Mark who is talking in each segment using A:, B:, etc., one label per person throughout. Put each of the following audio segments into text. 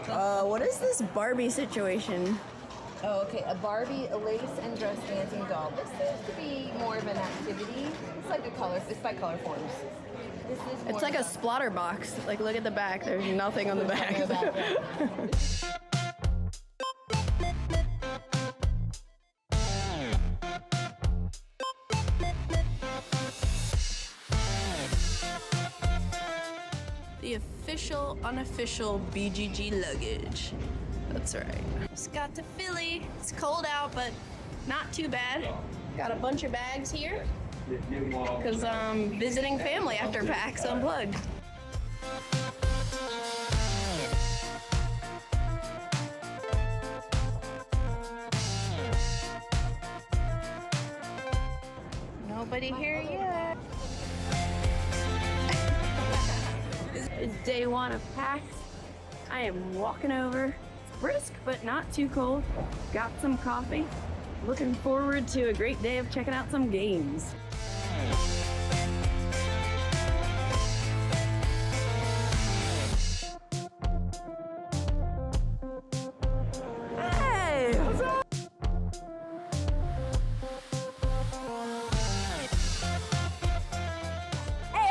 A: What is this Barbie situation?
B: Oh, okay. A Barbie, a lace and dress dancing doll. This seems to be more of an activity. It's like a color. It's by color forms. This is.
A: It's like a splatter box. Like, look at the back. There's nothing on the back. The official, unofficial BGG luggage. That's right. Just got to Philly. It's cold out, but not too bad. Got a bunch of bags here because I'm visiting family after PAX Unplugged. Nobody here yet. It's day one of PAX. I am walking over. It's brisk, but not too cold. Got some coffee. Looking forward to a great day of checking out some games. Hey, what's up?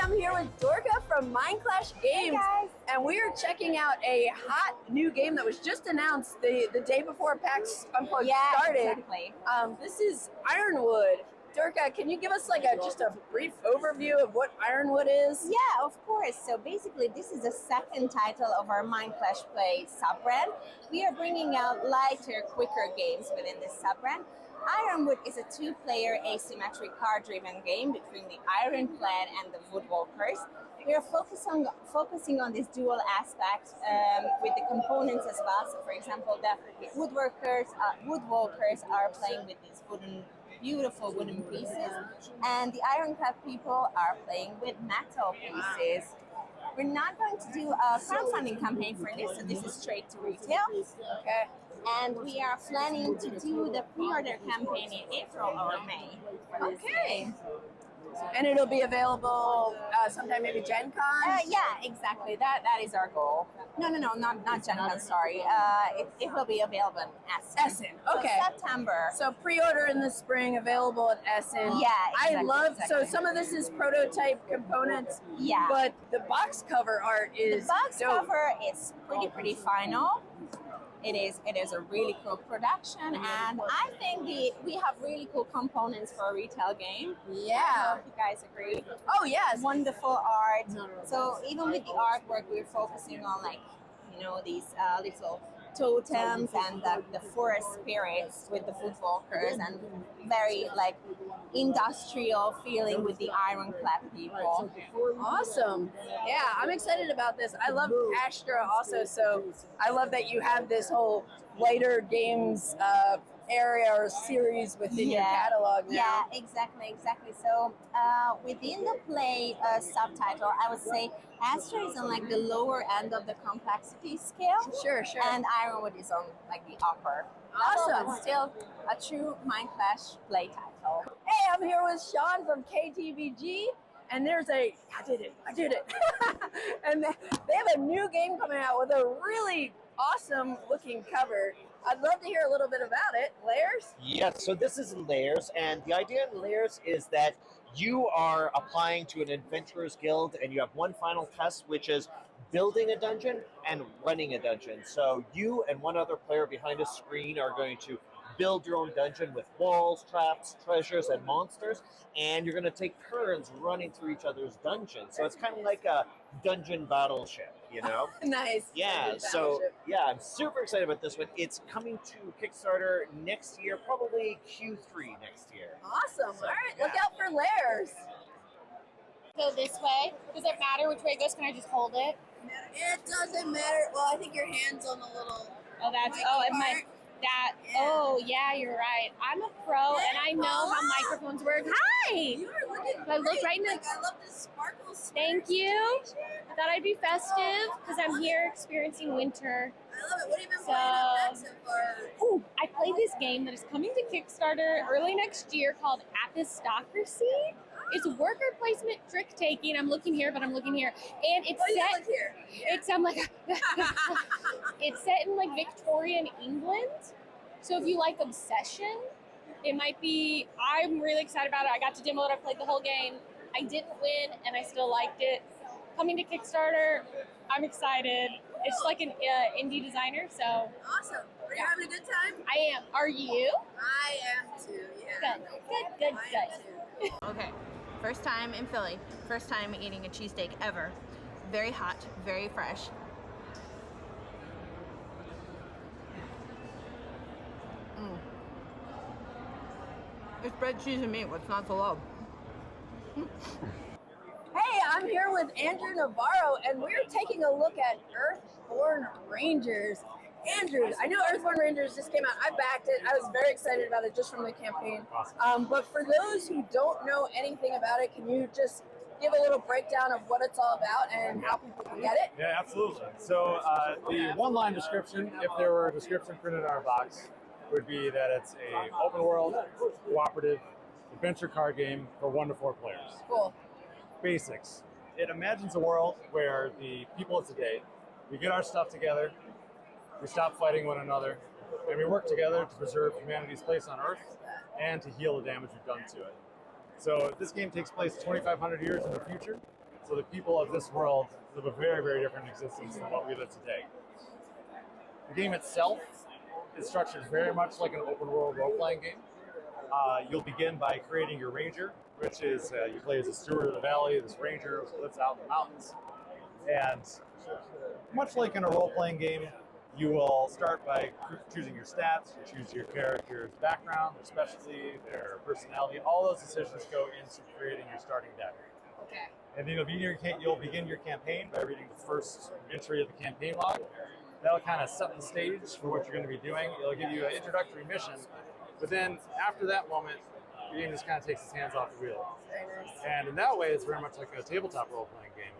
A: I'm here with Dorka from Mindclash Games,
C: hey
A: and we are checking out a hot new game that was just announced the day before PAX Unplugged started.
C: Exactly.
A: This is Ironwood. Dorka, can you give us like just a brief overview of what Ironwood is?
C: Yeah, of course. So basically, this is the second title of our Mindclash Play sub-brand. We are bringing out lighter, quicker games within this sub-brand. Ironwood is a two-player asymmetric card-driven game between the Ironclad and the Woodwalkers. We are focusing on this dual aspect with the components as well. So, for example, the Woodwalkers are playing with these beautiful wooden pieces, and the Ironclad people are playing with metal pieces. We're not going to do a crowdfunding campaign for this, so this is straight to retail.
A: Okay.
C: And we are planning to do the pre-order campaign in April or May.
A: Okay. And it'll be available sometime maybe Gen Con?
C: Yeah, exactly. That is our goal. No, not Gen Con, sorry. It will be available in Essen.
A: Okay.
C: So September.
A: So pre-order in the spring, available at Essen.
C: Yeah, exactly,
A: I love, so some of this is prototype components,
C: yeah,
A: but the box cover art is
C: the box
A: dope.
C: cover is pretty final. It is a really cool production, and I think we have really cool components for a retail game.
A: Yeah.
C: I don't know if you guys agree.
A: Oh yes.
C: Wonderful art. So even with the artwork, we're focusing on these little totems and the forest spirits with the Woodwalkers, and very industrial feeling with the Ironclad people.
A: Awesome. Yeah, I'm excited about this. I love Astra also, so I love that you have this whole lighter games area or series within your catalog now.
C: Yeah, exactly. So within the play subtitle, I would say Astra is on the lower end of the complexity scale.
A: Sure.
C: And Ironwood is on the upper.
A: Awesome.
C: But still a true Mindclash play title.
A: Hey, I'm here with Sean from KTBG, and there's I did it. And they have a new game coming out with a really awesome looking cover. I'd love to hear a little bit about it. Lairs?
D: Yes, so this is Lairs, and the idea in Lairs is that you are applying to an adventurer's guild, and you have one final test, which is building a dungeon and running a dungeon. So you and one other player behind a screen are going to build your own dungeon with walls, traps, treasures, and monsters, and you're going to take turns running through each other's dungeons. So it's kind of like a dungeon battleship, you know?
A: Nice.
D: Yeah, so I'm super excited about this one. It's coming to Kickstarter next year, probably Q3 next year.
A: Awesome. All right, look out for Lairs.
E: Go this way. Does it matter which way it goes? Can I just hold it?
A: It doesn't matter. Well, I think your hand's on the little.
E: Oh, that's Oh, yeah, you're right. I'm a pro, and I know how microphones work. Hi!
A: You are looking
E: I look
A: great.
E: right in the-
A: I love this sparkles.
E: Thank you. I thought I'd be festive because I'm here experiencing winter.
A: I love it. What have you been
E: So-
A: playing on PAX so far?
E: Ooh, I played this game that is coming to Kickstarter early next year called Apistocracy. It's worker placement trick taking. I'm looking here, but I'm looking here, and it's set.
C: Here.
E: It's it's set in like Victorian England. So if you like Obsession, it might be. I'm really excited about it. I got to demo it. I played the whole game. I didn't win, and I still liked it. Coming to Kickstarter, I'm excited. It's like an indie designer, so.
C: Awesome. Are you having a good time?
E: I am. Are you?
C: I am too, yeah.
E: Good.
B: Okay, first time in Philly. First time eating a cheesesteak ever. Very hot, very fresh. It's bread, cheese, and meat. What's not to love?
F: Hey, I'm here with Andrew Navaro, and we're taking a look at Earthborne Rangers. Andrew, I know Earthborne Rangers just came out. I backed it. I was very excited about it just from the campaign. But for those who don't know anything about it, can you just give a little breakdown of what it's all about and how people can get it?
G: Yeah, absolutely. So the one-line description, if there were a description printed in our box, would be that it's a open-world, cooperative, adventure card game for 1 to 4 players.
F: Cool.
G: Basics. It imagines a world where the people of today, we get our stuff together, we stop fighting one another, and we work together to preserve humanity's place on Earth and to heal the damage we've done to it. So this game takes place 2,500 years in the future, so the people of this world live a very, very different existence than what we live today. The game itself is structured very much like an open world role-playing game. You'll begin by creating your ranger, which is you play as a steward of the valley, this ranger who lives out in the mountains. And much like in a role-playing game, you will start by choosing your stats, you choose your character's background, their specialty, their personality. All those decisions go into creating your starting deck.
F: Okay.
G: And then you'll begin your campaign by reading the first entry of the campaign log. That'll kind of set the stage for what you're going to be doing. It'll give you an introductory mission, but then after that moment, the game just kind of takes its hands off the wheel.
F: Very nice.
G: And in that way, it's very much like a tabletop role-playing game.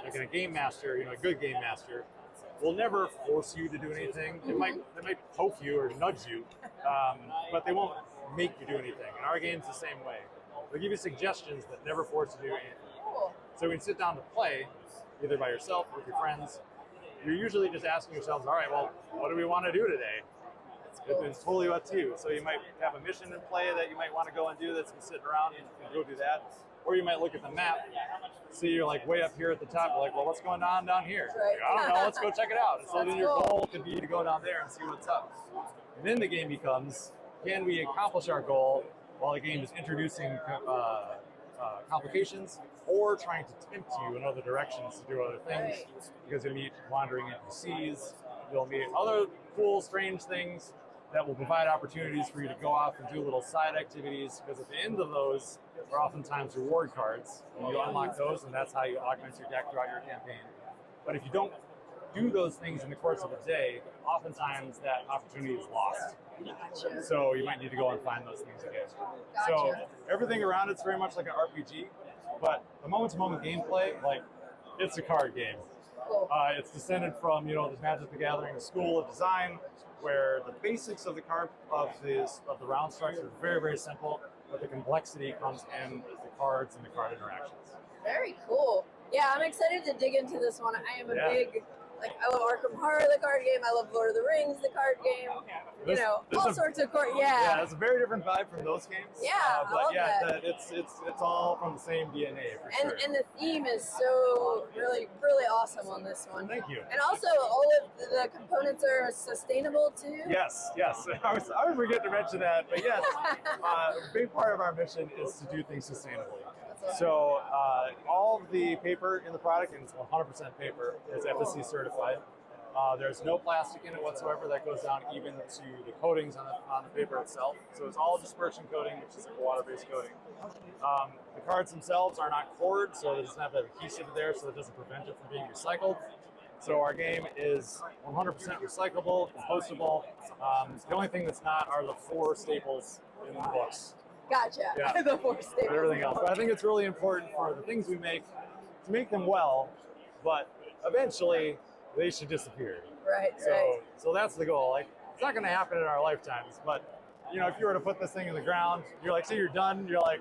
G: Like a game master, a good game master will never force you to do anything. They might poke you or nudge you, but they won't make you do anything. And our game's the same way. They'll give you suggestions that never force you to do anything.
F: Cool.
G: So when you sit down to play, either by yourself or with your friends, you're usually just asking yourselves, all right, well, what do we want to do today? It's totally up to you. So you might have a mission in play that you might want to go and do that's been sitting around, and you can go do that. Or you might look at the map, see you're like way up here at the top, you're like, well, what's going on down here?
F: Right.
G: Like, I don't know, let's go check it out. And so
F: That's
G: then your
F: cool.
G: goal could be to go down there and see what's up. And then the game becomes, can we accomplish our goal while the game is introducing complications or trying to tempt you in other directions to do other things? Because you'll meet wandering NPCs, you'll meet other cool, strange things that will provide opportunities for you to go off and do little side activities, because at the end of those are oftentimes reward cards, and you unlock those, and that's how you augment your deck throughout your campaign. But if you don't do those things in the course of a day, oftentimes that opportunity is lost. So you might need to go and find those things again. So everything around it's very much like an RPG, but the moment-to-moment gameplay, like, it's a card game. It's descended from, the Magic the Gathering school of design, where the basics of the round structure is very, very simple, but the complexity comes in the cards and the card interactions.
F: Very cool. Yeah, I'm excited to dig into this one. I am a big, I love Arkham Horror, the card game. I love Lord of the Rings, the card game. All sorts of card.
G: Yeah, it's a very different vibe from those games.
F: Yeah,
G: but
F: I love that.
G: It's all from the same DNA for sure.
F: And the theme is so really, really awesome on this one.
G: Thank you.
F: And also, all of the components are sustainable too.
G: Yes. I was forgetting to mention that, but yes, a big part of our mission is to do things sustainably. So all of the paper in the product, and it's 100% paper, is FSC certified. There's no plastic in it whatsoever. That goes down even to the coatings on the paper itself. So it's all dispersion coating, which is like a water-based coating. The cards themselves are not cored, so it doesn't have that adhesive there, so it doesn't prevent it from being recycled. So our game is 100% recyclable, compostable. The only thing that's not are the 4 staples in the books.
F: Gotcha.
G: Yeah.
F: The 4 staples.
G: And everything else. But I think it's really important for the things we make to make them well, but eventually they should disappear.
F: Right.
G: So that's the goal. Like, it's not going to happen in our lifetimes, but if you were to put this thing in the ground, you're like, say you're done, you're like,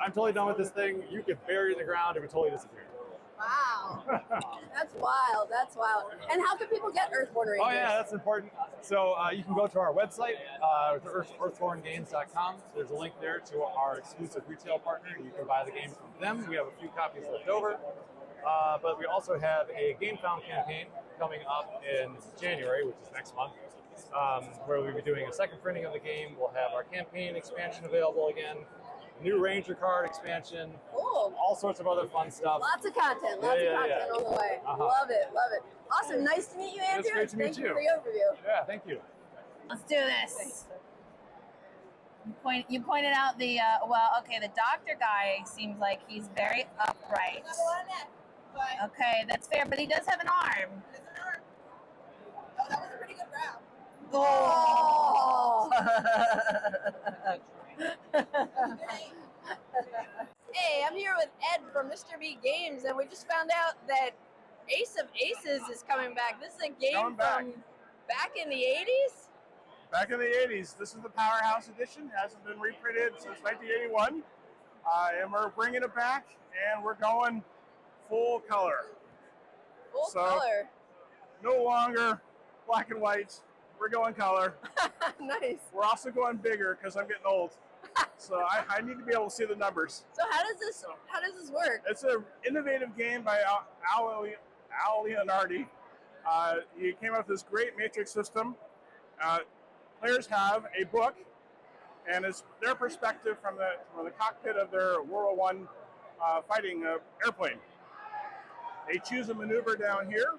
G: I'm totally done with this thing. You could bury it in the ground, it would totally disappear.
F: Wow. That's wild. That's wild. And how can people get Earthborne Rangers?
G: Oh yeah, that's important. So you can go to our website, earthbornegames.com. There's a link there to our exclusive retail partner. You can buy the game from them. We have a few copies left over. But we also have a Game Found campaign coming up in January, which is next month, where we'll be doing a second printing of the game. We'll have our campaign expansion available again, new Ranger card expansion,
F: Cool.
G: all sorts of other fun stuff.
F: Lots of content. Lots of content on the way. Love it. Love it. Awesome. Nice to meet you, Andrew.
G: It's great to meet
F: Thank you
G: you.
F: for the overview.
G: Yeah, thank you.
H: Let's do this. You pointed out the, the doctor guy seems like he's very upright. Okay, that's fair, but he does have an arm.
F: Oh, that was a pretty good round.
H: Oh!
F: Hey, I'm here with Ed from Mr. B Games, and we just found out that Ace of Aces is coming back. This is a game from back in the 80s?
I: Back in the 80s. This is the Powerhouse edition. It hasn't been reprinted since 1981. And we're bringing it back, and we're going full color.
F: Full color.
I: No longer black and white. We're going color.
F: Nice.
I: We're also going bigger because I'm getting old. So I need to be able to see the numbers.
F: So how does this work?
I: It's an innovative game by Al Leonardi. He came up with this great matrix system. Players have a book, and it's their perspective from the cockpit of their World War I fighting airplane. They choose a maneuver down here,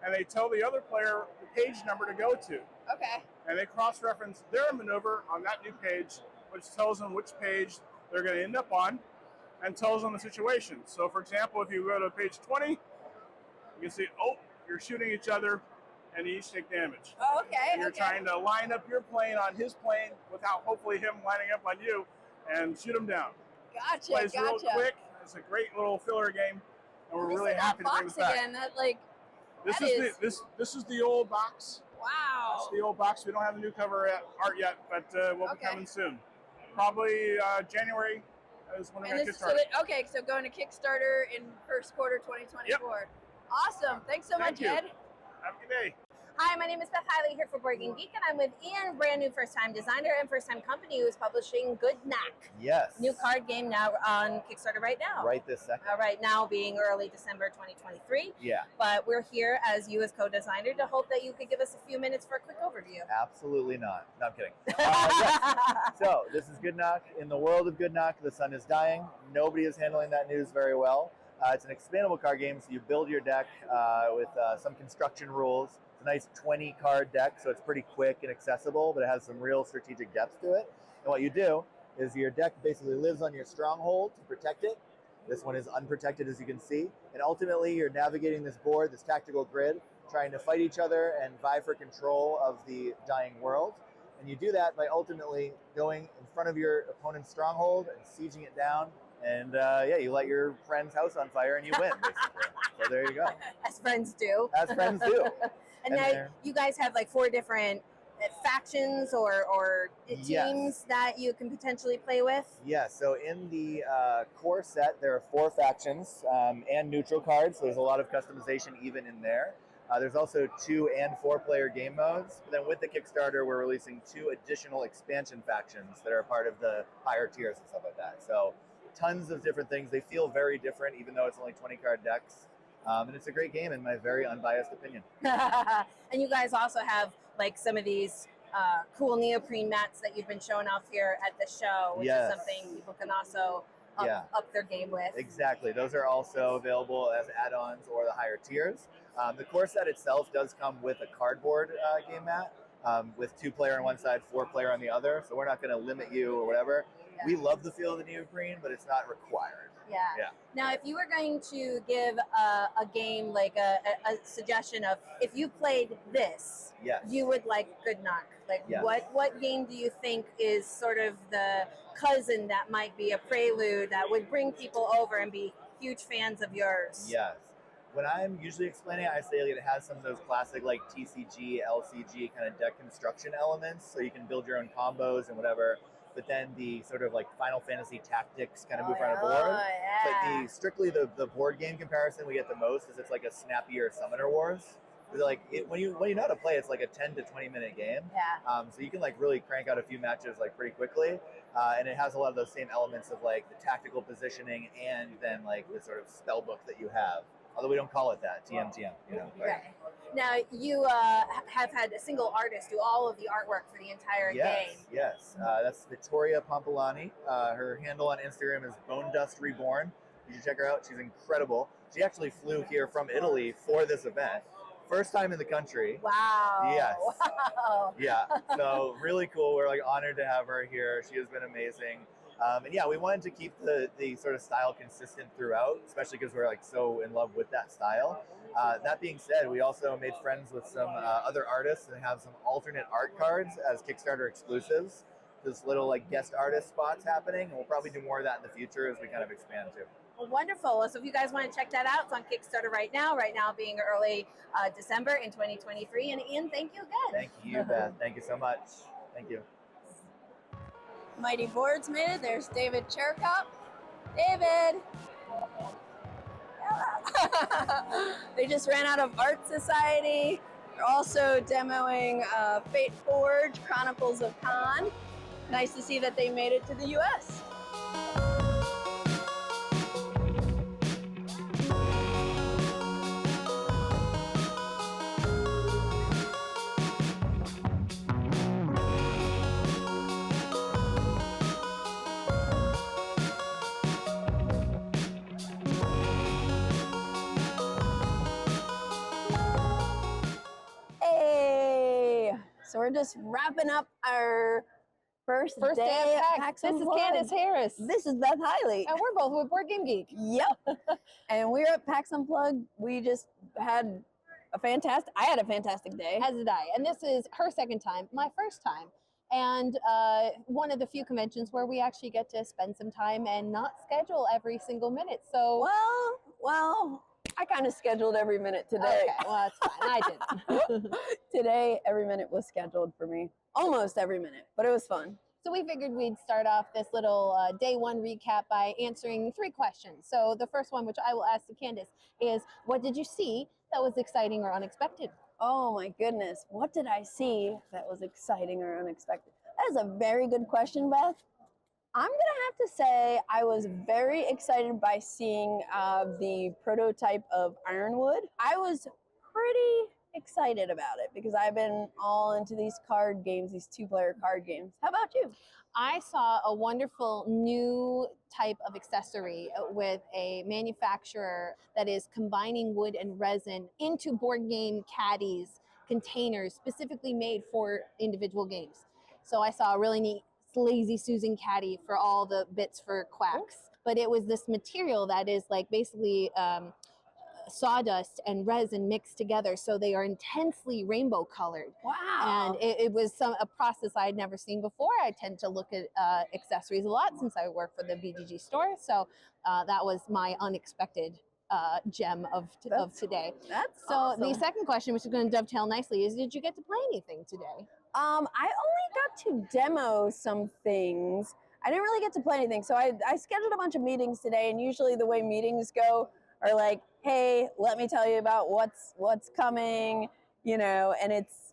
I: and they tell the other player the page number to go to.
F: Okay.
I: And they cross-reference their maneuver on that new page, which tells them which page they're going to end up on, and tells them the situation. So, for example, if you go to page 20, you can see, oh, you're shooting each other, and you each take damage.
F: Oh, okay.
I: And you're trying to line up your plane on his plane without hopefully him lining up on you, and shoot him down.
F: Gotcha.
I: Plays real quick. It's a great little filler game, and we're really happy to bring this back.
F: Again,
I: This is the old box.
F: Wow.
I: It's the old box. We don't have the new cover art yet, but we'll be coming soon. Probably January is when we're going to get started.
F: So going to Kickstarter in first quarter 2024. Yep. Awesome. Thanks so much, Ed.
I: Have a good day.
C: Hi, my name is Beth Heile here for Board Game Geek, and I'm with Ian, brand new first-time designer and first-time company who is publishing Gudnak.
J: Yes.
C: New card game now on Kickstarter right now.
J: Right this second.
C: Right now being early December 2023.
J: Yeah.
C: But we're here as you as co-designer to hope that you could give us a few minutes for a quick overview.
J: Absolutely not. No, I'm kidding. Yes. So this is Gudnak. In the world of Gudnak, the sun is dying. Nobody is handling that news very well. It's an expandable card game, so you build your deck with some construction rules. It's a nice 20-card deck, so it's pretty quick and accessible, but it has some real strategic depth to it. And what you do is your deck basically lives on your stronghold to protect it. This one is unprotected, as you can see. And ultimately, you're navigating this board, this tactical grid, trying to fight each other and vie for control of the dying world. And you do that by ultimately going in front of your opponent's stronghold and sieging it down. And you light your friend's house on fire and you win, basically. So there you go.
C: As friends do.
J: As friends do.
C: And now you guys have like 4 different factions or teams that you can potentially play with?
J: Yeah, so in the core set, there are 4 factions and neutral cards, so there's a lot of customization even in there. There's also 2 and 4 player game modes. But then with the Kickstarter, we're releasing 2 additional expansion factions that are part of the higher tiers and stuff like that. So tons of different things. They feel very different, even though it's only 20-card decks. And it's a great game, in my very unbiased opinion.
C: And you guys also have like some of these cool neoprene mats that you've been showing off here at the show, which is something people can also up their game with.
J: Exactly. Those are also available as add-ons or the higher tiers. The core set itself does come with a cardboard game mat with 2-player on one side, 4-player on the other. So we're not going to limit you or whatever. Yeah. We love the feel of the neoprene, but it's not required.
C: Yeah. Now, if you were going to give a game like a suggestion of if you played this, you would like Gudnak. Like what game do you think is sort of the cousin that might be a prelude that would bring people over and be huge fans of yours?
J: Yes. When I'm usually explaining it, I say it has some of those classic like TCG, LCG kind of deck construction elements, so you can build your own combos and whatever. but then the sort of like Final Fantasy Tactics kind of move
F: Oh,
J: around a board.
F: yeah.
J: But strictly the board game comparison we get the most is it's like a snappier Summoner Wars. Like when you know how to play, it's like a 10 to 20 minute game.
F: Yeah.
J: So you can like really crank out a few matches like pretty quickly, and it has a lot of those same elements of like the tactical positioning and then like the sort of spell book that you have. Although we don't call it that, TM, you know. But,
F: Right. Now, you have had a single artist do all of the artwork for the entire game.
J: Yes. That's Vittoria Pompolani. Her handle on Instagram is Bone Dust Reborn. You should check her out. She's incredible. She actually flew here from Italy for this event. First time in the country.
F: Wow.
J: Yes.
F: Wow.
J: Yeah. So really cool. We're like honored to have her here. She has been amazing. And yeah, we wanted to keep the sort of style consistent throughout, especially because we're like so in love with that style. That being said, we also made friends with some other artists and have some alternate art cards as Kickstarter exclusives. This little like guest artist spots happening, and we'll probably do more of that in the future as we kind of expand too.
F: Well, wonderful. So if you guys want to check that out, it's on Kickstarter right now being early December in 2023. And Ian, thank you again.
J: Thank you, Beth. Thank you so much. Thank you.
F: Mighty Boards made it. There's David Cherkop. David! They just ran out of Art Society. They're also demoing Fate Forge, Chronicles of Khan. Nice to see that they made it to the US. So we're just wrapping up our first day at PAX
B: This is
F: Unplugged.
B: Candice Harris.
F: This is Beth Heile.
B: And we're both with Board Game Geek.
F: Yep. And we're at PAX Unplugged. We just had I had a fantastic day.
B: As did I. And this is her second time, my first time. And one of the few conventions where we actually get to spend some time and not schedule every single minute. So,
F: Well, I kind of scheduled every minute today.
B: okay, well, that's fine. I didn't.
F: Today, every minute was scheduled for me. Almost every minute, but it was fun.
B: So we figured we'd start off this little day one recap by answering 3 questions. So the first one, which I will ask to Candice, is what did you see that was exciting or unexpected?
F: Oh my goodness. What did I see that was exciting or unexpected? That is a very good question, Beth. I'm going to have to say I was very excited by seeing the prototype of Ironwood. I was pretty excited about it because I've been all into these card games, these 2-player card games. How about you?
B: I saw a wonderful new type of accessory with a manufacturer that is combining wood and resin into board game caddies, containers specifically made for individual games. So I saw a really neat Lazy Susan caddy for all the bits for quacks. But it was this material that is like basically sawdust and resin mixed together, so they are intensely rainbow colored.
F: Wow.
B: And it was a process I had never seen before. I tend to look at accessories a lot since I work for the BGG store, so that was my unexpected gem of today.
F: That's
B: so
F: awesome.
B: The second question, which is going to dovetail nicely, is did you get to play anything today?
F: I only got to demo some things. I didn't really get to play anything. So I scheduled a bunch of meetings today, and usually the way meetings go are like, hey, let me tell you about what's coming, you know, and it's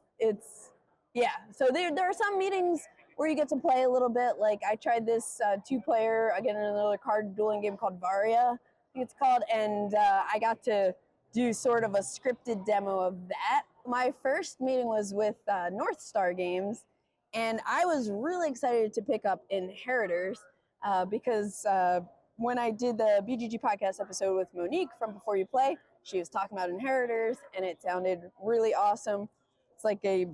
F: yeah. So there are some meetings where you get to play a little bit. Like I tried this 2-player, again, another card dueling game called Varia, I think it's called, and I got to do sort of a scripted demo of that. My first meeting was with North Star Games, and I was really excited to pick up Inheritors because when I did the BGG podcast episode with Monique from Before You Play, she was talking about Inheritors, and it sounded really awesome. It's like a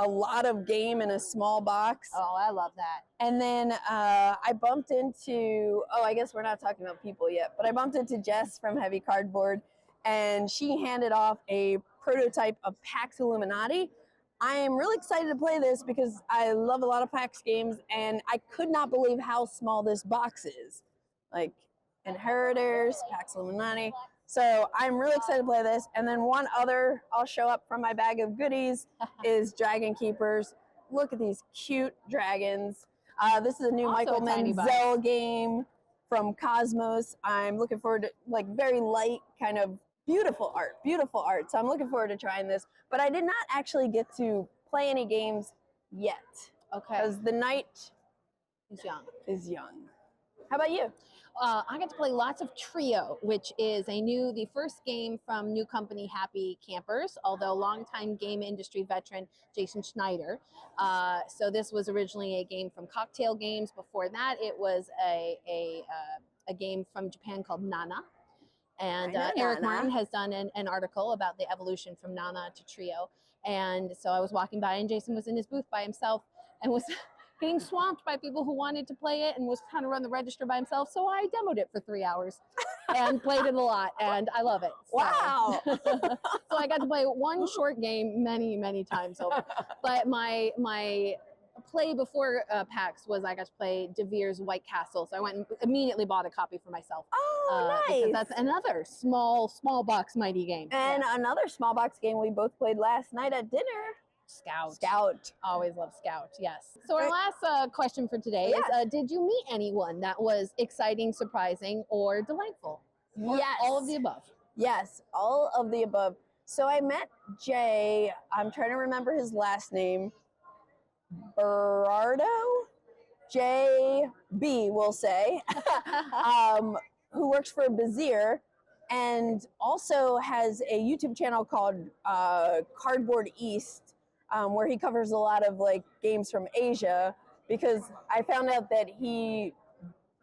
F: lot of game in a small box.
B: Oh, I love that.
F: And then I bumped into, I guess we're not talking about people yet, but I bumped into Jess from Heavy Cardboard, and she handed off a prototype of PAX Illuminati. I am really excited to play this because I love a lot of PAX games, and I could not believe how small this box is. Like Inheritors, PAX Illuminati. So I'm really excited to play this. And then one other I'll show up from my bag of goodies is Dragon Keepers. Look at these cute dragons. This is a new
B: Also
F: Michael
B: a tiny box.
F: Menzel game from Cosmos. I'm looking forward to like very light, kind of beautiful art. So I'm looking forward to trying this. But I did not actually get to play any games yet
B: Okay.
F: because the night
B: He's young.
F: is young. How about you?
B: I got to play lots of Trio, which is the first game from new company Happy Campers, although longtime game industry veteran Jason Schneider. So this was originally a game from Cocktail Games. Before that, it was a game from Japan called Nana. And
F: I know
B: Eric
F: Nana.
B: Martin has done an article about the evolution from Nana to Trio. And so I was walking by and Jason was in his booth by himself and was getting swamped by people who wanted to play it and was trying to run the register by himself. So I demoed it for 3 hours and played it a lot, and I love it. So.
F: Wow.
B: So I got to play one short game many times over. But my play before PAX was I got to play De Vere's White Castle. So I went and immediately bought a copy for myself.
F: Oh, nice.
B: Because that's another small box mighty game.
F: And another small box game we both played last night at dinner. Scout.
B: Always love Scout, yes. So our last question for today is, did you meet anyone that was exciting, surprising, or delightful? Or
F: Yes.
B: all of the above? Yes,
F: all of the above. So I met Jay, I'm trying to remember his last name, Berardo? JB, we'll say, who works for Bézier and also has a YouTube channel called Cardboard East, where he covers a lot of like games from Asia, because I found out that he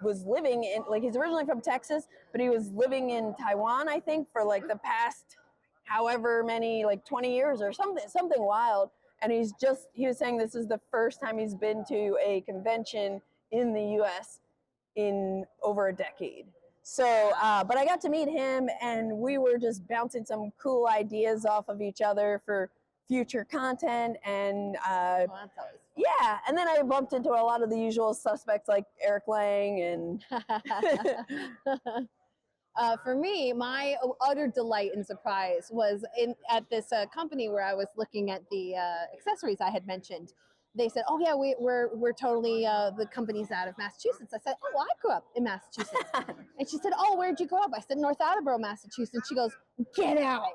F: was living in, like, he's originally from Texas, but he was living in Taiwan, I think, for like the past however many, like 20 years or something wild. And he was saying this is the first time he's been to a convention in the US in over a decade. So, but I got to meet him and we were just bouncing some cool ideas off of each other for future content. And
B: that's always
F: yeah, and then I bumped into a lot of the usual suspects like Eric Lang and
B: for me, my utter delight and surprise was at this company where I was looking at the accessories I had mentioned. They said, "Oh yeah, we're totally the company's out of Massachusetts." I said, "Oh, well, I grew up in Massachusetts." And she said, "Oh, where'd you grow up?" I said, "North Attleboro, Massachusetts." She goes, "Get out."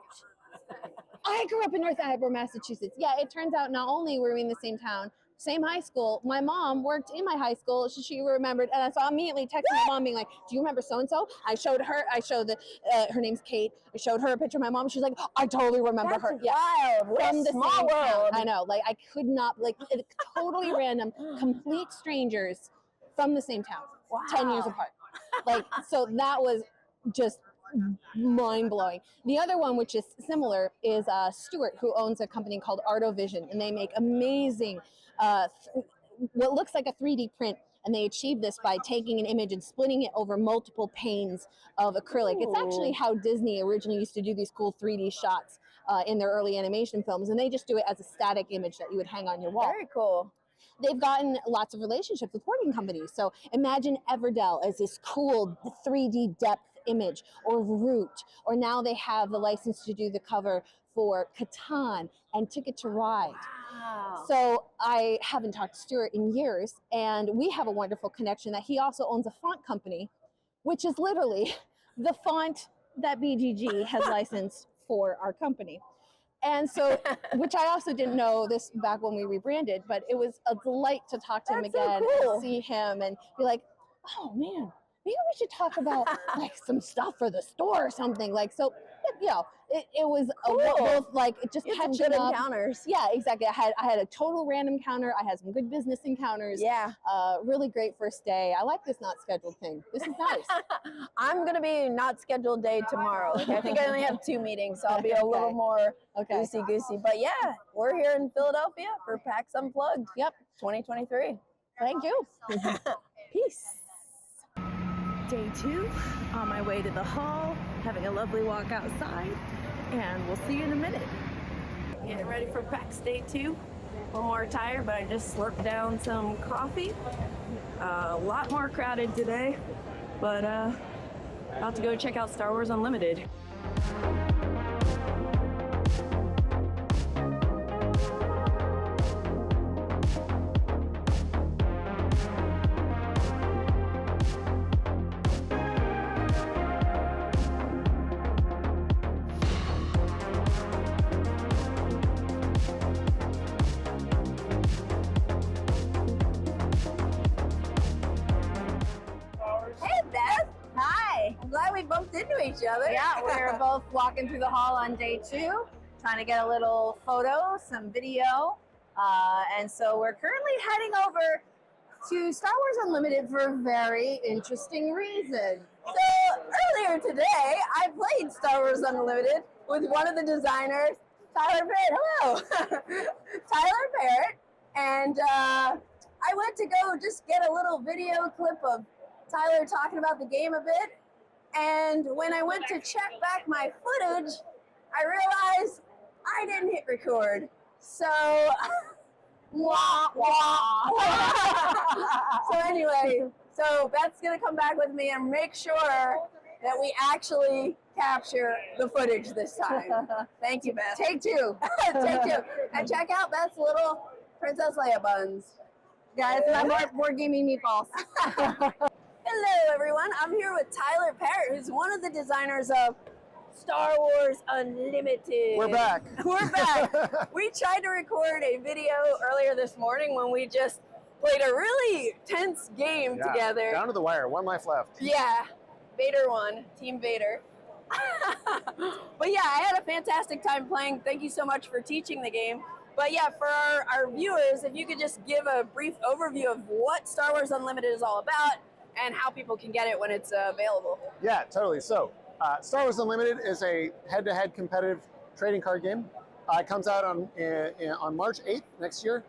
B: I grew up in North Attleboro, Massachusetts. Yeah, it turns out not only were we in the same town, same high school, my mom worked in my high school, so she remembered, and so I immediately texted my mom being like, "Do you remember so-and-so?" I showed her, her name's Kate, I showed her a picture of my mom, she's like, "I totally remember her."
F: That's wild. What
B: From
F: a
B: the
F: small
B: same town.
F: world.
B: I know, like I could not, like totally random, complete strangers from the same town, 10 years apart. Like, so that was just mind-blowing. The other one, which is similar, is Stuart, who owns a company called Artovision, and they make amazing what looks like a 3D print, and they achieve this by taking an image and splitting it over multiple panes of acrylic. It's actually how Disney originally used to do these cool 3D shots in their early animation films, and they just do it as a static image that you would hang on your wall.
F: Very cool.
B: They've gotten lots of relationships with porting companies. So imagine Everdell as this cool 3D depth image, or Root, or now they have the license to do the cover for Catan and Ticket to Ride.
F: Wow.
B: So I haven't talked to Stuart in years, and we have a wonderful connection that he also owns a font company, which is literally the font that BGG has licensed for our company. And so, which I also didn't know this back when we rebranded, but it was a delight to talk to him again and see him and be like, "Oh man, maybe we should talk about like some stuff for the store or something." Like, so, you know, it was both like just catching
F: good
B: up.
F: encounters.
B: Yeah, exactly. I had a total random encounter. I had some good business encounters.
F: Yeah.
B: Really great first day. I like this not scheduled thing. This is nice.
F: I'm gonna be not scheduled day tomorrow. Like, I think I only have 2 meetings, so I'll be a little more loosey goosey. But yeah, we're here in Philadelphia for PAX Unplugged.
B: Yep,
F: 2023.
B: Thank you.
F: Peace.
K: Day 2, on my way to the hall, having a lovely walk outside, and we'll see you in a minute.
L: Getting ready for PAX Day 2. A little more tired, but I just slurped down some coffee. A lot more crowded today, but about to go check out Star Wars Unlimited.
F: other.
B: Yeah, we're both walking through the hall on day 2, trying to get a little photo, some video. And so we're currently heading over to Star Wars Unlimited for a very interesting reason.
F: So earlier today, I played Star Wars Unlimited with one of the designers, Tyler Barrett. Hello, Tyler Barrett. And I went to go just get a little video clip of Tyler talking about the game a bit. And when I went to check back my footage, I realized I didn't hit record. So, wah, wah. So anyway, so Beth's gonna come back with me and make sure that we actually capture the footage this time. Thank you, Beth.
B: Take 2.
F: Take 2. And check out Beth's little Princess Leia buns.
B: Guys, my board gaming meatballs.
F: Hello, everyone. I'm here with Tyler Parrott, who's one of the designers of Star Wars Unlimited.
M: We're back.
F: We're back. We tried to record a video earlier this morning when we just played a really tense game together.
M: Down to the wire. 1 life left.
F: Yeah. Vader won. Team Vader. But yeah, I had a fantastic time playing. Thank you so much for teaching the game. But yeah, for our viewers, if you could just give a brief overview of what Star Wars Unlimited is all about and how people can get it when it's available.
M: Yeah, totally. So, Star Wars Unlimited is a head-to-head competitive trading card game. It comes out on March 8th next year.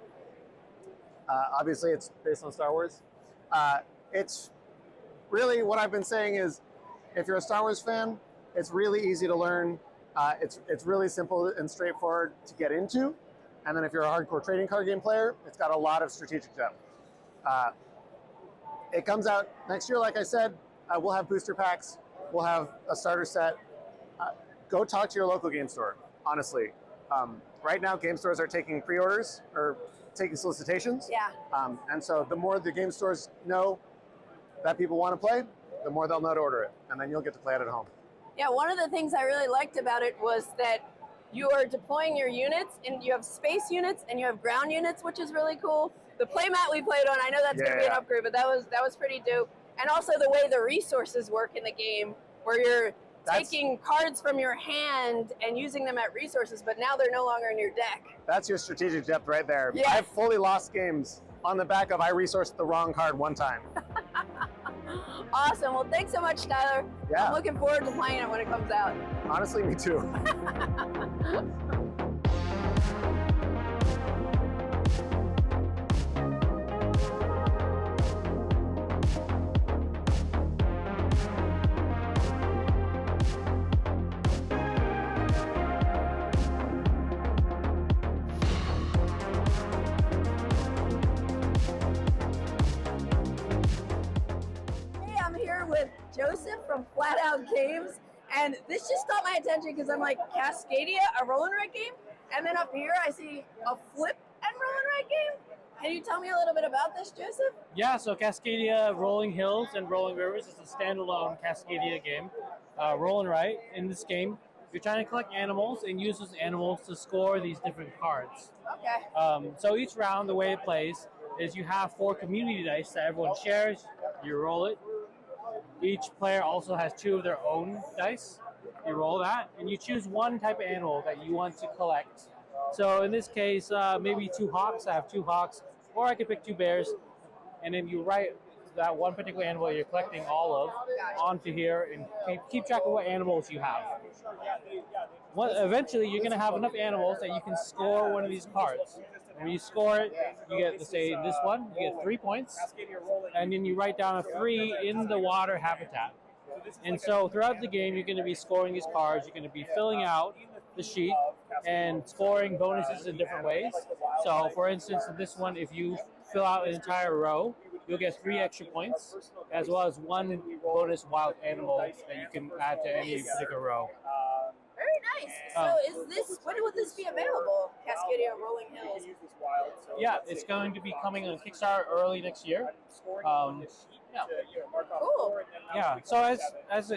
M: Obviously, it's based on Star Wars. It's really what I've been saying is, if you're a Star Wars fan, it's really easy to learn. It's really simple and straightforward to get into. And then if you're a hardcore trading card game player, it's got a lot of strategic depth. It comes out next year, like I said. We'll have booster packs. We'll have a starter set. Go talk to your local game store, honestly. Right now, game stores are taking pre-orders or taking solicitations.
F: Yeah.
M: And so the more the game stores know that people want to play, the more they'll know to order it. And then you'll get to play it at home.
F: Yeah, one of the things I really liked about it was that you are deploying your units, and you have space units and you have ground units, which is really cool. The playmat we played on, I know that's going to be an upgrade, but that was pretty dope. And also the way the resources work in the game, where you're taking cards from your hand and using them at resources, but now they're no longer in your deck.
M: That's your strategic depth right there.
F: Yeah.
M: I've fully lost games on the back of I resourced the wrong card one time.
F: Awesome. Well, thanks so much, Tyler.
M: Yeah.
F: I'm looking forward to playing it when it comes out.
M: Honestly, me too.
F: With Joseph from Flatout Games, and this just caught my attention because I'm like, Cascadia, a roll and write game, and then up here I see a flip and roll and write game. Can you tell me a little bit about this, Joseph?
N: Yeah, so Cascadia Rolling Hills and Rolling Rivers is a standalone Cascadia game. Roll and write. In this game, you're trying to collect animals and use those animals to score these different cards.
F: Okay.
N: So each round, the way it plays is you have 4 community dice that everyone shares. You roll it. Each player also has 2 of their own dice. You roll that, and you choose one type of animal that you want to collect. So in this case, maybe 2 hawks. I have 2 hawks, or I could pick 2 bears, and then you write that one particular animal you're collecting all of onto here, and keep track of what animals you have. Eventually, you're going to have enough animals that you can score one of these cards. When you score it, you get, say, this one, you get 3 points, and then you write down a 3 in the water habitat. And so throughout the game, you're going to be scoring these cards. You're going to be filling out the sheet and scoring bonuses in different ways. So, for instance, in this one, if you fill out an entire row, you'll get 3 extra points, as well as 1 bonus wild animal that you can add to any particular row.
F: Very nice. So when will this be available, Cascadia Rolling Hills?
N: Yeah, it's going to be coming on Kickstarter early next year. Yeah.
F: Cool.
N: Yeah. So as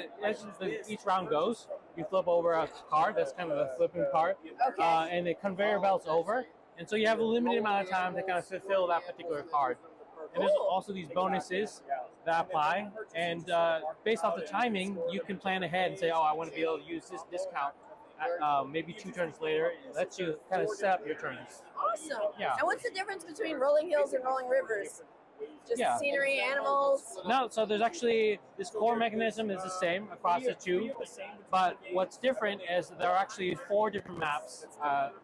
N: each round goes, you flip over a card. That's kind of the flipping part.
F: Okay.
N: And the conveyor belt's over, and so you have a limited amount of time to kind of fulfill that particular card. And there's also these bonuses that apply, and based off the timing, you can plan ahead and say, oh, I want to be able to use this discount maybe 2 turns later. It lets you kind of set up your turns.
F: Awesome.
N: Yeah.
F: And what's the difference between rolling hills and rolling rivers? Just
N: Yeah.
F: scenery, animals?
N: No, so there's actually, this core mechanism is the same across the two, but what's different is there are actually 4 different maps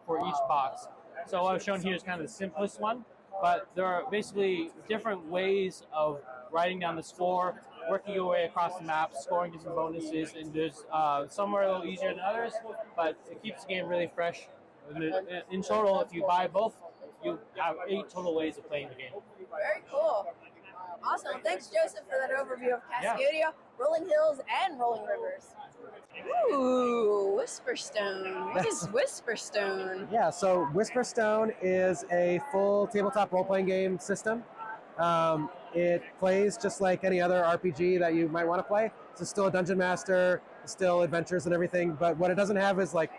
N: for each box. So what I've shown here is kind of the simplest one, but there are basically different ways of writing down the score, working your way across the map, scoring different bonuses, and there's some are a little easier than others, but it keeps the game really fresh. In total, if you buy both, you have 8 total ways of playing the game.
F: Very cool. Awesome. Thanks, Joseph, for that overview of Cascadia, rolling hills, and rolling rivers.
A: Ooh, Whisperstone. What is Whisperstone?
O: Yeah, so Whisperstone is a full tabletop role-playing game system. It plays just like any other RPG that you might want to play. So it's still a dungeon master, still adventures and everything, but what it doesn't have is like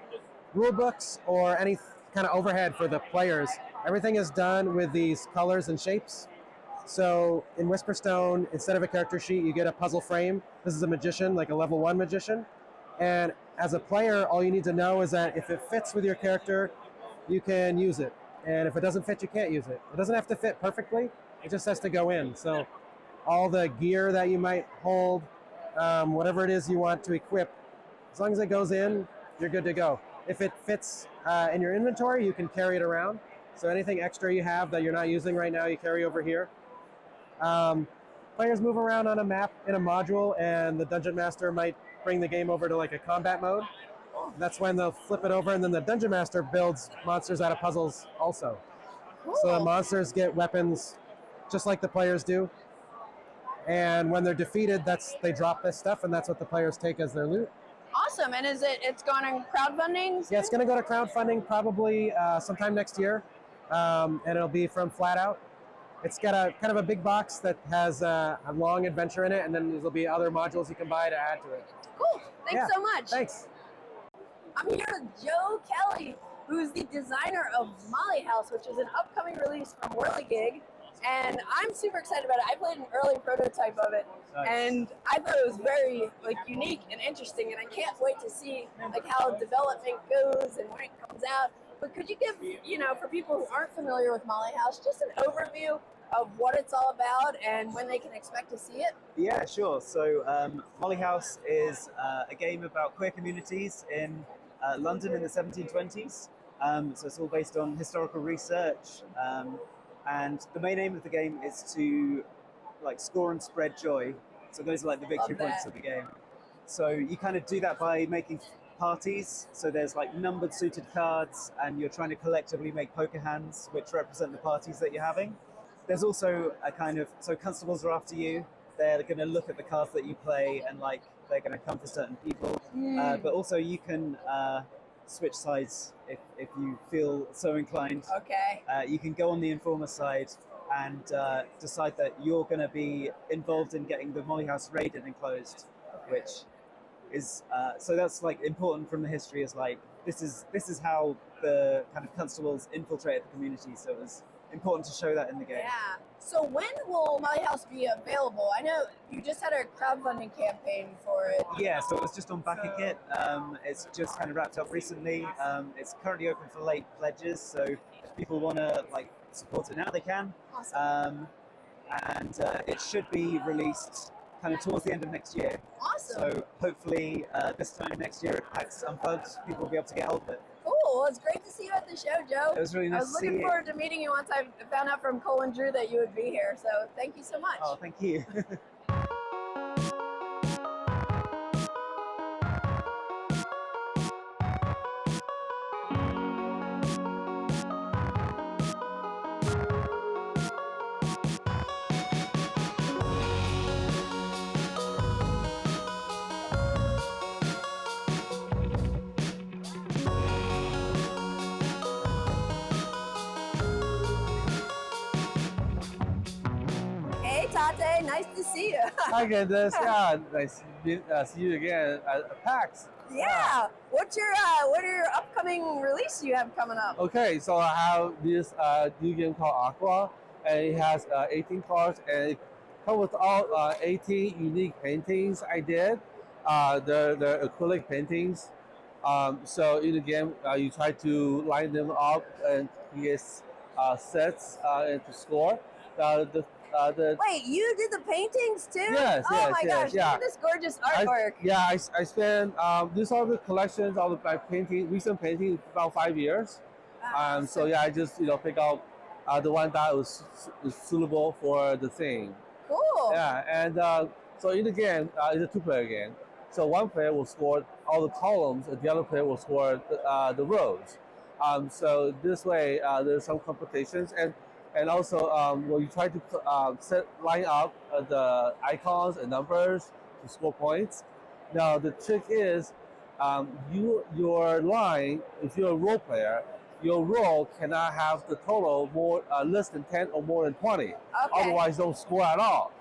O: rule books or any kind of overhead for the players. Everything is done with these colors and shapes. So in Whisperstone, instead of a character sheet, you get a puzzle frame. This is a magician, like a level 1 magician. And as a player, all you need to know is that if it fits with your character, you can use it. And if it doesn't fit, you can't use it. It doesn't have to fit perfectly. It just has to go in. So all the gear that you might hold, whatever it is you want to equip, as long as it goes in, you're good to go. If it fits in your inventory, you can carry it around. So anything extra you have that you're not using right now, you carry over here. Players move around on a map in a module, and the Dungeon Master might bring the game over to like a combat mode. That's when they'll flip it over, and then the Dungeon Master builds monsters out of puzzles also. Cool. So the monsters get weapons just like the players do. And when they're defeated, they drop this stuff, and that's what the players take as their loot.
F: Awesome. And it's going on crowdfunding?
O: Yeah, it's going to go to crowdfunding probably sometime next year. And it'll be from Flatout. It's got a kind of a big box that has a long adventure in it, and then there'll be other modules you can buy to add to it.
F: Cool. Thanks so much.
O: Thanks.
F: I'm here with Joe Kelly, who's the designer of Molly House, which is an upcoming release from Wehrlegig. And I'm super excited about it. I played an early prototype of it, and I thought it was very unique and interesting. And I can't wait to see how development goes and when it comes out. But could you give, for people who aren't familiar with Molly House, just an overview of what it's all about and when they can expect to see it?
P: Yeah, sure. So Molly House is a game about queer communities in London in the 1720s. So it's all based on historical research. And the main aim of the game is to score and spread joy. So those are the victory points of the game. So you kind of do that by making parties. So there's numbered suited cards, and you're trying to collectively make poker hands which represent the parties that you're having. There's also a so constables are after you. They're going to look at the cards that you play, and they're going to come for certain people. But also you can switch sides if you feel so inclined.
F: Okay.
P: You can go on the Informer side and decide that you're going to be involved in getting the Molly House raided and closed, which is so that's important from the history. Is this is how the kind of constables infiltrated the community. So it was important to show that in the game.
F: Yeah. So when will Molly House be available? I know you just had a crowdfunding campaign for it.
P: Yeah, so it was just on BackaKit. It's just kind of wrapped up recently. It's currently open for late pledges, so if people want to support it now, they can.
F: Awesome.
P: And it should be released kind of towards the end of next year.
F: Awesome.
P: So hopefully this time next year at PAX Unplugged, people will be able to get hold of it.
F: Cool. Well, it's great to see you at the show, Joe.
P: It was really nice
F: I was
P: to see
F: looking
P: you.
F: forward to meeting you once I found out from Cole and Drew that you would be here. So thank you so much.
P: Oh, thank you.
F: Hey, Tate. Nice to see you.
Q: Hi, Candice. Yeah, nice to see you again at PAX.
F: Yeah. What are your upcoming release you have coming up?
Q: Okay, so I have this new game called Aqua, and it has 18 cards, and come with all 18 unique paintings I did. The acrylic paintings. So in the game, you try to line them up and create sets and to score.
F: Wait, you did the paintings too?
Q: Yes,
F: oh
Q: yes,
F: my
Q: yes,
F: gosh,
Q: yeah.
F: look at this gorgeous artwork.
Q: I spent these are the collections of my painting, recent painting, about 5 years. So yeah, I just pick out the one that was suitable for the thing.
F: Cool.
Q: Yeah, and so in the game, it's a 2-player game. So one player will score all the columns, and the other player will score the rows. So this way, there's some competitions, and also when you try to line up the icons and numbers to score points. Now the trick is, your line, if you're a role player, your roll cannot have the total less than 10 or more than 20.
F: Okay.
Q: Otherwise, don't score at all.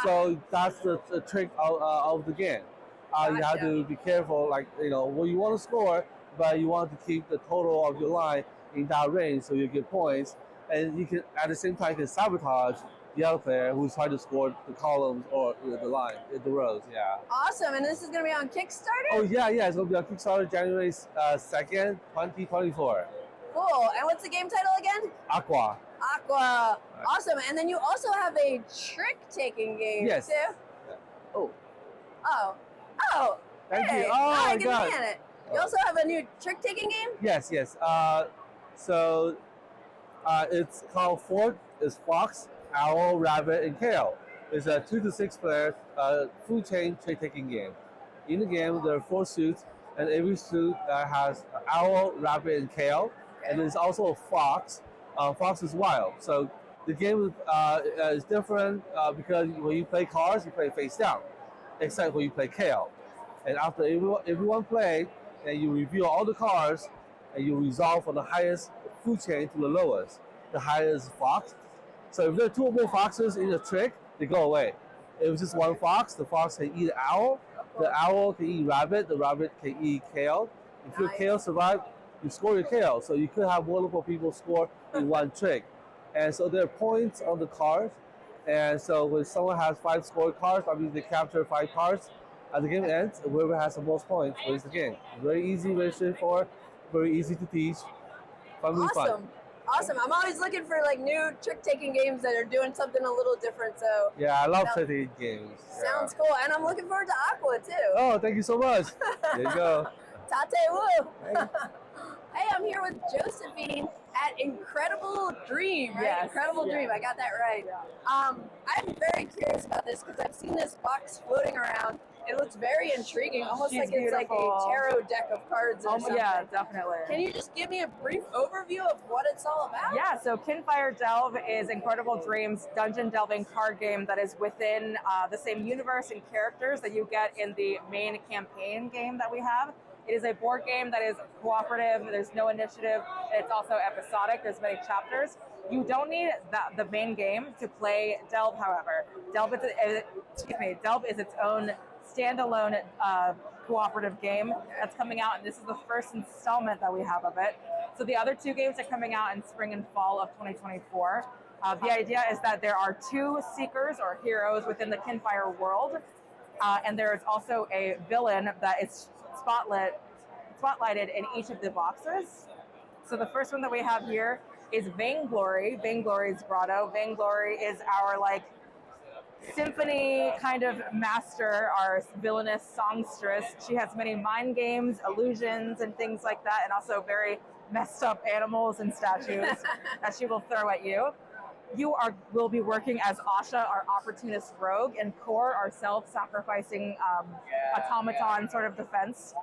Q: So that's the trick of the game. You have to be careful, well, you want to score, but you want to keep the total of your line in that range so you get points. And you can, at the same time, can sabotage the other player who's trying to score the columns or the line, the rows. Yeah.
F: Awesome, and this is going to be on Kickstarter?
Q: Oh yeah, it's going to be on Kickstarter January 2nd, 2024.
F: Cool, and what's the game title again?
Q: Aqua.
F: Aqua. Awesome, and then you also have a trick-taking game
Q: Yes.
F: too?
Q: Oh. Thank
F: Hey,
Q: you. Oh
F: I
Q: my
F: can
Q: God.
F: man it. You also have a new trick-taking game?
Q: Yes. So it's called is Fox, Owl, Rabbit, and Kale. It's a 2 to 6 player food chain trick-taking game. In the game, there are 4 suits, and every suit has owl, rabbit, and kale. And there's also a fox. Fox is wild. So the game is different because when you play cards, you play face down, except when you play kale. And after everyone played, and you review all the cards, and you resolve from the highest food chain to the lowest. The highest fox. So if there are 2 or more foxes in a trick, they go away. If it's just one fox, the fox can eat an owl, the owl can eat rabbit, the rabbit can eat kale. If your kale survives, you score your kale. So you could have multiple people score in one trick. And so there are points on the cards. And so when someone has 5 scored cards, that means they capture 5 cards. At the game ends, and whoever has the most points wins the game. Very easy, very straightforward, very easy to teach. Fun.
F: Awesome. I'm always looking for new trick-taking games that are doing something a little different. So
Q: yeah, I love trick-taking games.
F: Sounds cool, and I'm looking forward to Aqua too.
Q: Oh, thank you so much. There you go.
F: Tate woo. Hey, I'm here with Josephine at Incredible Dream, right?
R: Yes,
F: Incredible Dream, I got that right. I'm very curious about this because I've seen this box floating around. It looks very intriguing, almost
R: She's
F: like it's like
R: beautiful.
F: a tarot deck of cards or something.
R: Yeah, definitely.
F: Can you just give me a brief overview of what it's all about?
R: Yeah, so Kinfire Delve is Incredible Dreams dungeon delving card game that is within the same universe and characters that you get in the main campaign game that we have. It is a board game that is cooperative, there's no initiative, it's also episodic, there's many chapters. You don't need the main game to play Delve, however. Delve is its own standalone cooperative game that's coming out, and this is the first installment that we have of it. So the other 2 games are coming out in spring and fall of 2024. The idea is that there are 2 seekers or heroes within the Kinfire world, and there is also a villain that is spotlighted in each of the boxes. So the first one that we have here is Vainglory. Vainglory's Grotto. Vainglory is our symphony kind of master, our villainous songstress. She has many mind games, illusions, and things like that, and also very messed up animals and statues that she will throw at you. You will be working as Asha, our opportunist rogue, and Core, our self-sacrificing automaton sort of defense,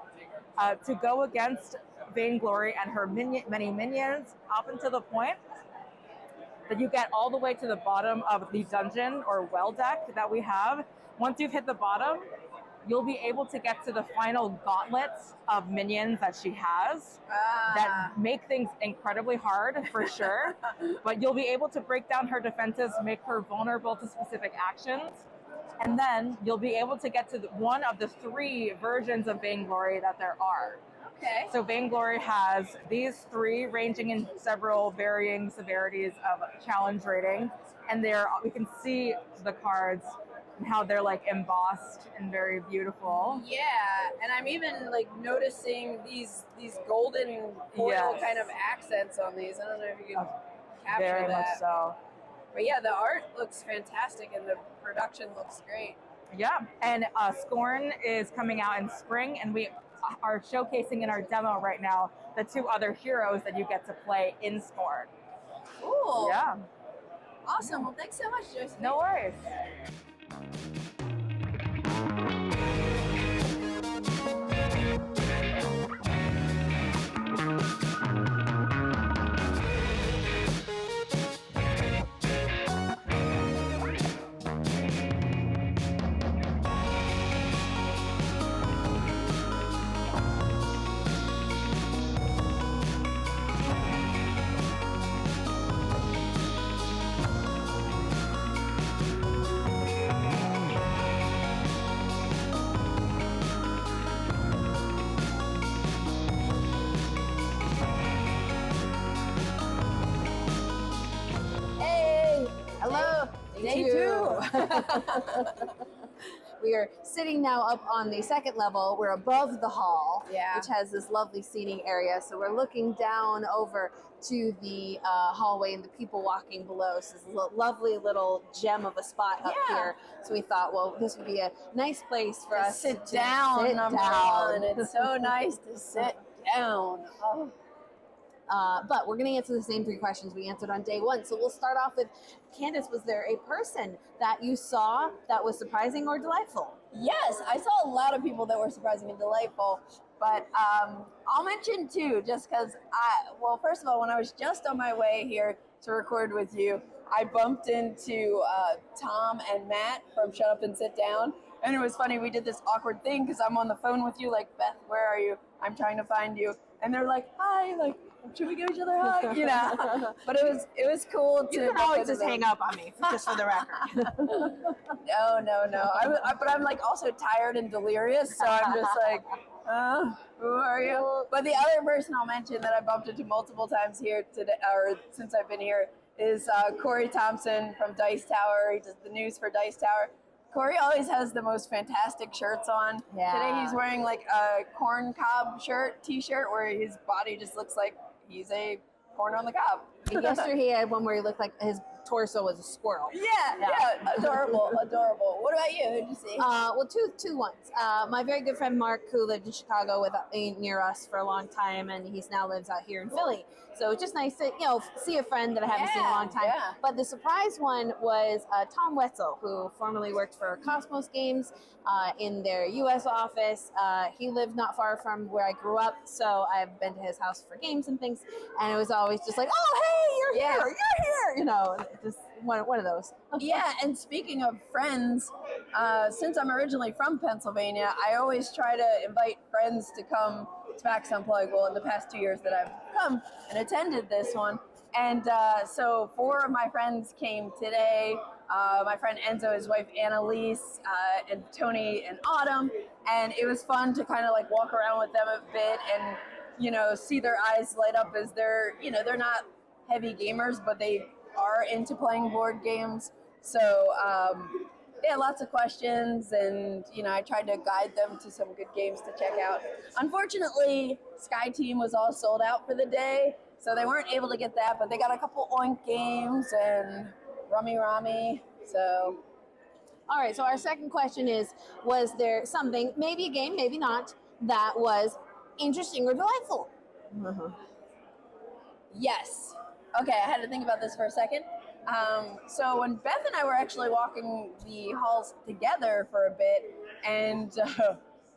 R: to go against Vainglory and her many minions up until the point that you get all the way to the bottom of the dungeon or well deck that we have. Once you've hit the bottom, you'll be able to get to the final gauntlets of minions that she has that make things incredibly hard for sure, but you'll be able to break down her defenses, make her vulnerable to specific actions, and then you'll be able to get to one of the 3 versions of Vainglory that there are. Okay. So Vainglory has these 3 ranging in several varying severities of challenge rating. And we can see the cards and how they're like embossed and very beautiful.
F: Yeah, and I'm even like noticing these golden foil kind of accents on these. I don't know if you can capture
R: very
F: that.
R: much so.
F: But yeah, the art looks fantastic and the production looks great.
R: Yeah, and Scorn is coming out in spring, and we are showcasing in our demo right now the 2 other heroes that you get to play in Scorn.
F: Cool.
R: Yeah.
F: Awesome. Well, thanks so much, Josie.
R: No worries.
B: Hello.
F: Day two.
B: We are sitting now up on the 2nd level. We're above the hall,
F: Yeah.
B: which has this lovely seating area. So we're looking down over to the hallway and the people walking below. So it's a lovely little gem of a spot up here. So we thought, well, this would be a nice place for us
F: sit
B: to
F: down.
B: sit
F: Number
B: down.
F: one. It's so nice to sit down. Oh.
B: But we're going to answer the same 3 questions we answered on day 1. So we'll start off with, Candice, was there a person that you saw that was surprising or delightful?
F: Yes, I saw a lot of people that were surprising and delightful, but I'll mention 2 just because well, first of all, when I was just on my way here to record with you, I bumped into Tom and Matt from Shut Up and Sit Down. And it was funny, we did this awkward thing because I'm on the phone with you, like, Beth, where are you? I'm trying to find you. And they're like, hi, like, should we give each other a hug? You know, but it was cool to.
B: You can always just hang up on me, just for the record.
F: No. But I'm like also tired and delirious, so I'm just like, who are you? But the other person I'll mention that I bumped into multiple times here today, or since I've been here, is Corey Thompson from Dice Tower. He does the news for Dice Tower. Corey always has the most fantastic shirts on.
B: Yeah.
F: Today he's wearing like a corn cob t-shirt where his body just looks like he's a corn on the cob.
B: Yesterday he had one where he looked like his torso was a squirrel.
F: Yeah, adorable. What about you? Who'd you see?
B: Well, two ones. My very good friend Mark, who lived in Chicago near us for a long time, and he's now lives out here in Philly. So it's just nice to see a friend that I haven't seen in a long time.
F: Yeah.
B: But the surprise one was Tom Wetzel, who formerly worked for Cosmos Games in their U.S. office. He lived not far from where I grew up, so I've been to his house for games and things, and it was always just like, oh, hey, you're here, just one of those.
F: Yeah, and speaking of friends, since I'm originally from Pennsylvania, I always try to invite friends to come to PAX Unplugged. Well, in the past 2 years that I've come and attended this one. And so 4 of my friends came today. My friend Enzo, his wife Annalise, and Tony and Autumn. And it was fun to kind of like walk around with them a bit and, see their eyes light up as they're not heavy gamers, but they are into playing board games. So yeah, lots of questions, and I tried to guide them to some good games to check out. Unfortunately, Sky Team was all sold out for the day, so they weren't able to get that, but they got a couple Oink games and Rummy Rami. So
B: all right, so our second question is, was there something, maybe a game, maybe not, that was interesting or delightful?
F: Yes. Okay, I had to think about this for a second. So when Beth and I were actually walking the halls together for a bit, and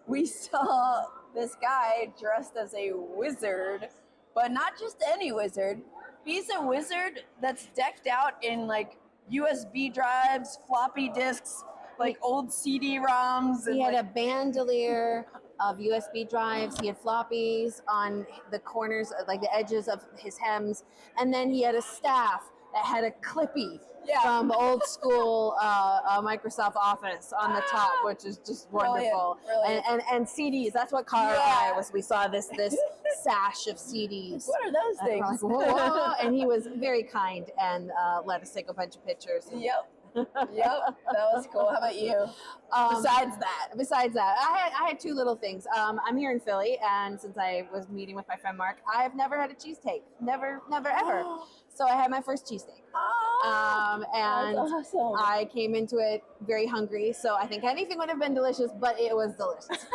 F: we saw this guy dressed as a wizard, but not just any wizard. He's a wizard that's decked out in like USB drives, floppy disks, like old CD-ROMs.
B: He had a bandolier of USB drives. He had floppies on the corners, like the edges of his hems, and then he had a staff that had a Clippy from old school Microsoft Office on the top, which is just wonderful.
F: Brilliant.
B: And CDs. That's what caught our eye was. We saw this sash of CDs.
F: What are those
B: And we're
F: things?
B: like, whoa. And he was very kind and let us take a bunch of pictures.
F: Yep. Yep, that was cool. How about you? Besides that,
B: I had two little things. I'm here in Philly, and since I was meeting with my friend Mark, I have never had a cheesesteak. Never, ever. So I had my first cheesesteak. And
F: that's awesome.
B: I came into it very hungry, so I think anything would have been delicious, but it was delicious.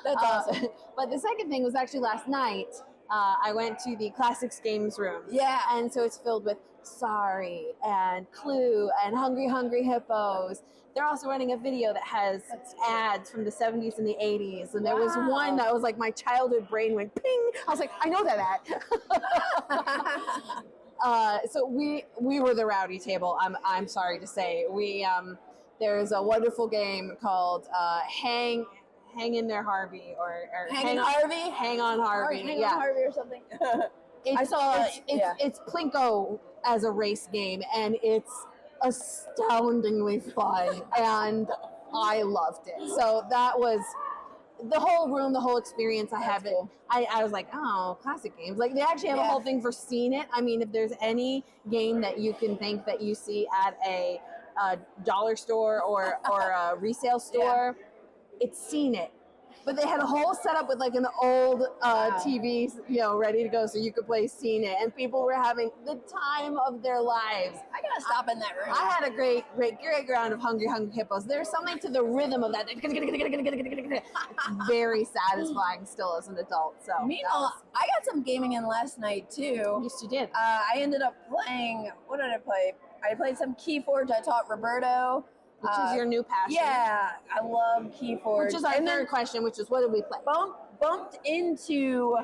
F: That's awesome.
B: But the second thing was actually last night. I went to the Classics Games room.
F: Yeah.
B: And so it's filled with Sorry and Clue and Hungry Hippos. They're also running a video that has ads from the 70s and the 80s. And there was one that was like my childhood brain went ping. I was like, I know that ad. So we were the rowdy table. I'm sorry to say. There's a wonderful game called Hang in there, Harvey, or
F: Hang on Harvey?
B: Hang on Harvey.
F: Hang on Harvey or something.
B: It's Plinko as a race game, and it's astoundingly fun, and I loved it. So that was the whole room, the whole experience. I was like, oh, classic games. Like, they actually have a whole thing for Seen It. I mean, if there's any game that you can think that you see at a dollar store or a resale store, it's Seen It. But they had a whole setup with like an old TV, ready to go, so you could play Seen It, and people were having the time of their lives.
F: I gotta stop in that room.
B: I had a great round of Hungry Hippos. There's something to the rhythm of that. It's very satisfying still as an adult. So
F: meanwhile, I got some gaming in last night too.
B: Yes, you did.
F: I ended up playing. What did I play? I played some Keyforge. I taught Roberto.
B: Which is your new passion.
F: Yeah, I love Keyforge.
B: Which is our third question, which is what did we play?
F: Bumped into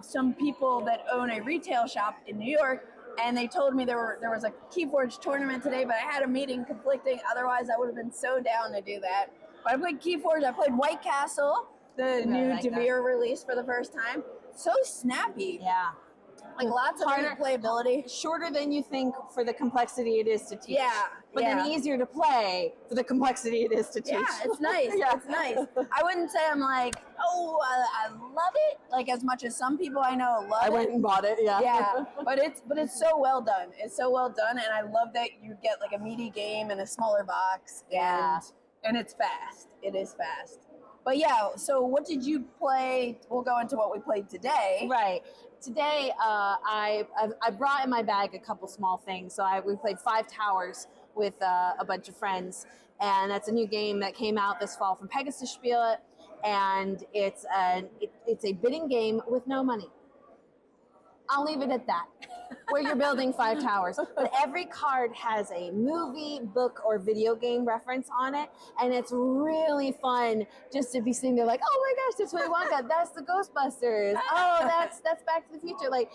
F: some people that own a retail shop in New York, and they told me there was a Keyforge tournament today, but I had a meeting conflicting. Otherwise, I would have been so down to do that. But I played Keyforge. I played White Castle, the new DeVere release for the first time. So snappy.
B: Yeah.
F: Like lots of replayability.
B: Shorter than you think for the complexity it is to teach.
F: Yeah.
B: But then easier to play for the complexity it is to teach.
F: Yeah, it's nice. It's nice. I wouldn't say I'm like, oh, I love it, like as much as some people I know love it.
B: I went and bought it, yeah.
F: Yeah, but it's so well done. It's so well done, and I love that you get like a meaty game in a smaller box.
B: Yeah.
F: And it's fast. It is fast. But yeah, so what did you play? We'll go into what we played today.
B: Right. Today, I brought in my bag a couple small things. So we played 5 Towers with a bunch of friends, and that's a new game that came out this fall from Pegasus Spiele, and it's a bidding game with no money. I'll leave it at that, where you're building 5 towers. But every card has a movie, book, or video game reference on it, and it's really fun just to be sitting there like, oh my gosh, that's Willy Wonka, that's the Ghostbusters, oh, that's Back to the Future. Like,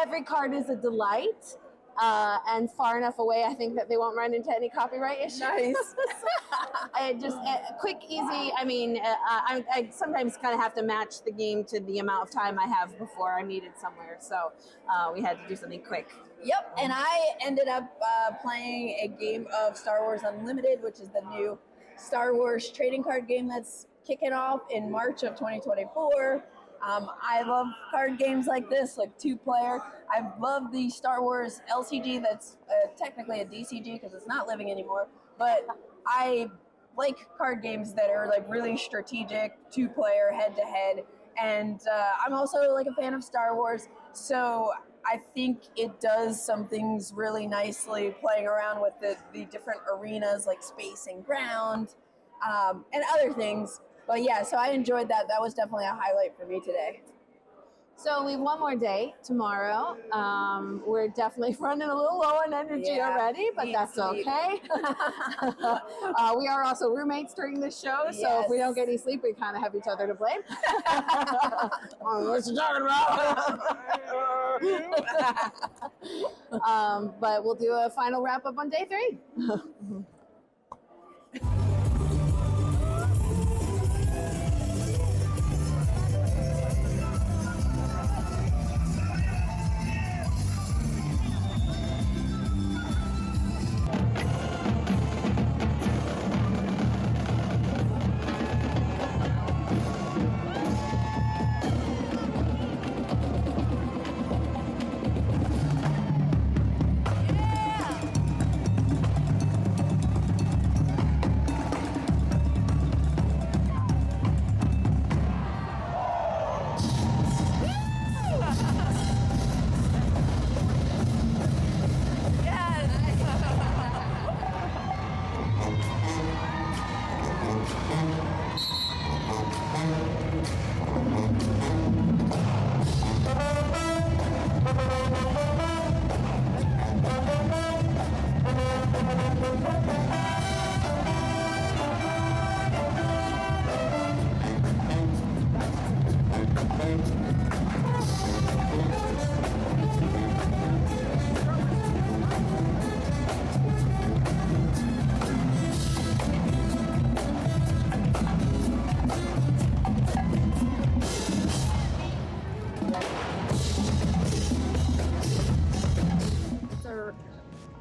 B: every card is a delight. And far enough away, I think that they won't run into any copyright issues.
F: Nice.
B: Quick, easy. I mean, I sometimes kind of have to match the game to the amount of time I have before I'm needed somewhere. So we had to do something quick.
F: Yep, and I ended up playing a game of Star Wars Unlimited, which is the new Star Wars trading card game that's kicking off in March of 2024. I love card games like this, like 2-player. I love the Star Wars LCG that's technically a DCG because it's not living anymore. But I like card games that are like really strategic, 2-player, head-to-head. And I'm also like a fan of Star Wars. So I think it does some things really nicely playing around with the different arenas like space and ground and other things. But yeah, so I enjoyed that. That was definitely a highlight for me today.
B: So we have one more day tomorrow. We're definitely running a little low on energy already, but that's okay. We are also roommates during this show, so if we don't get any sleep, we kind of have each other to blame. What you talking about? But we'll do a final wrap up on day 3.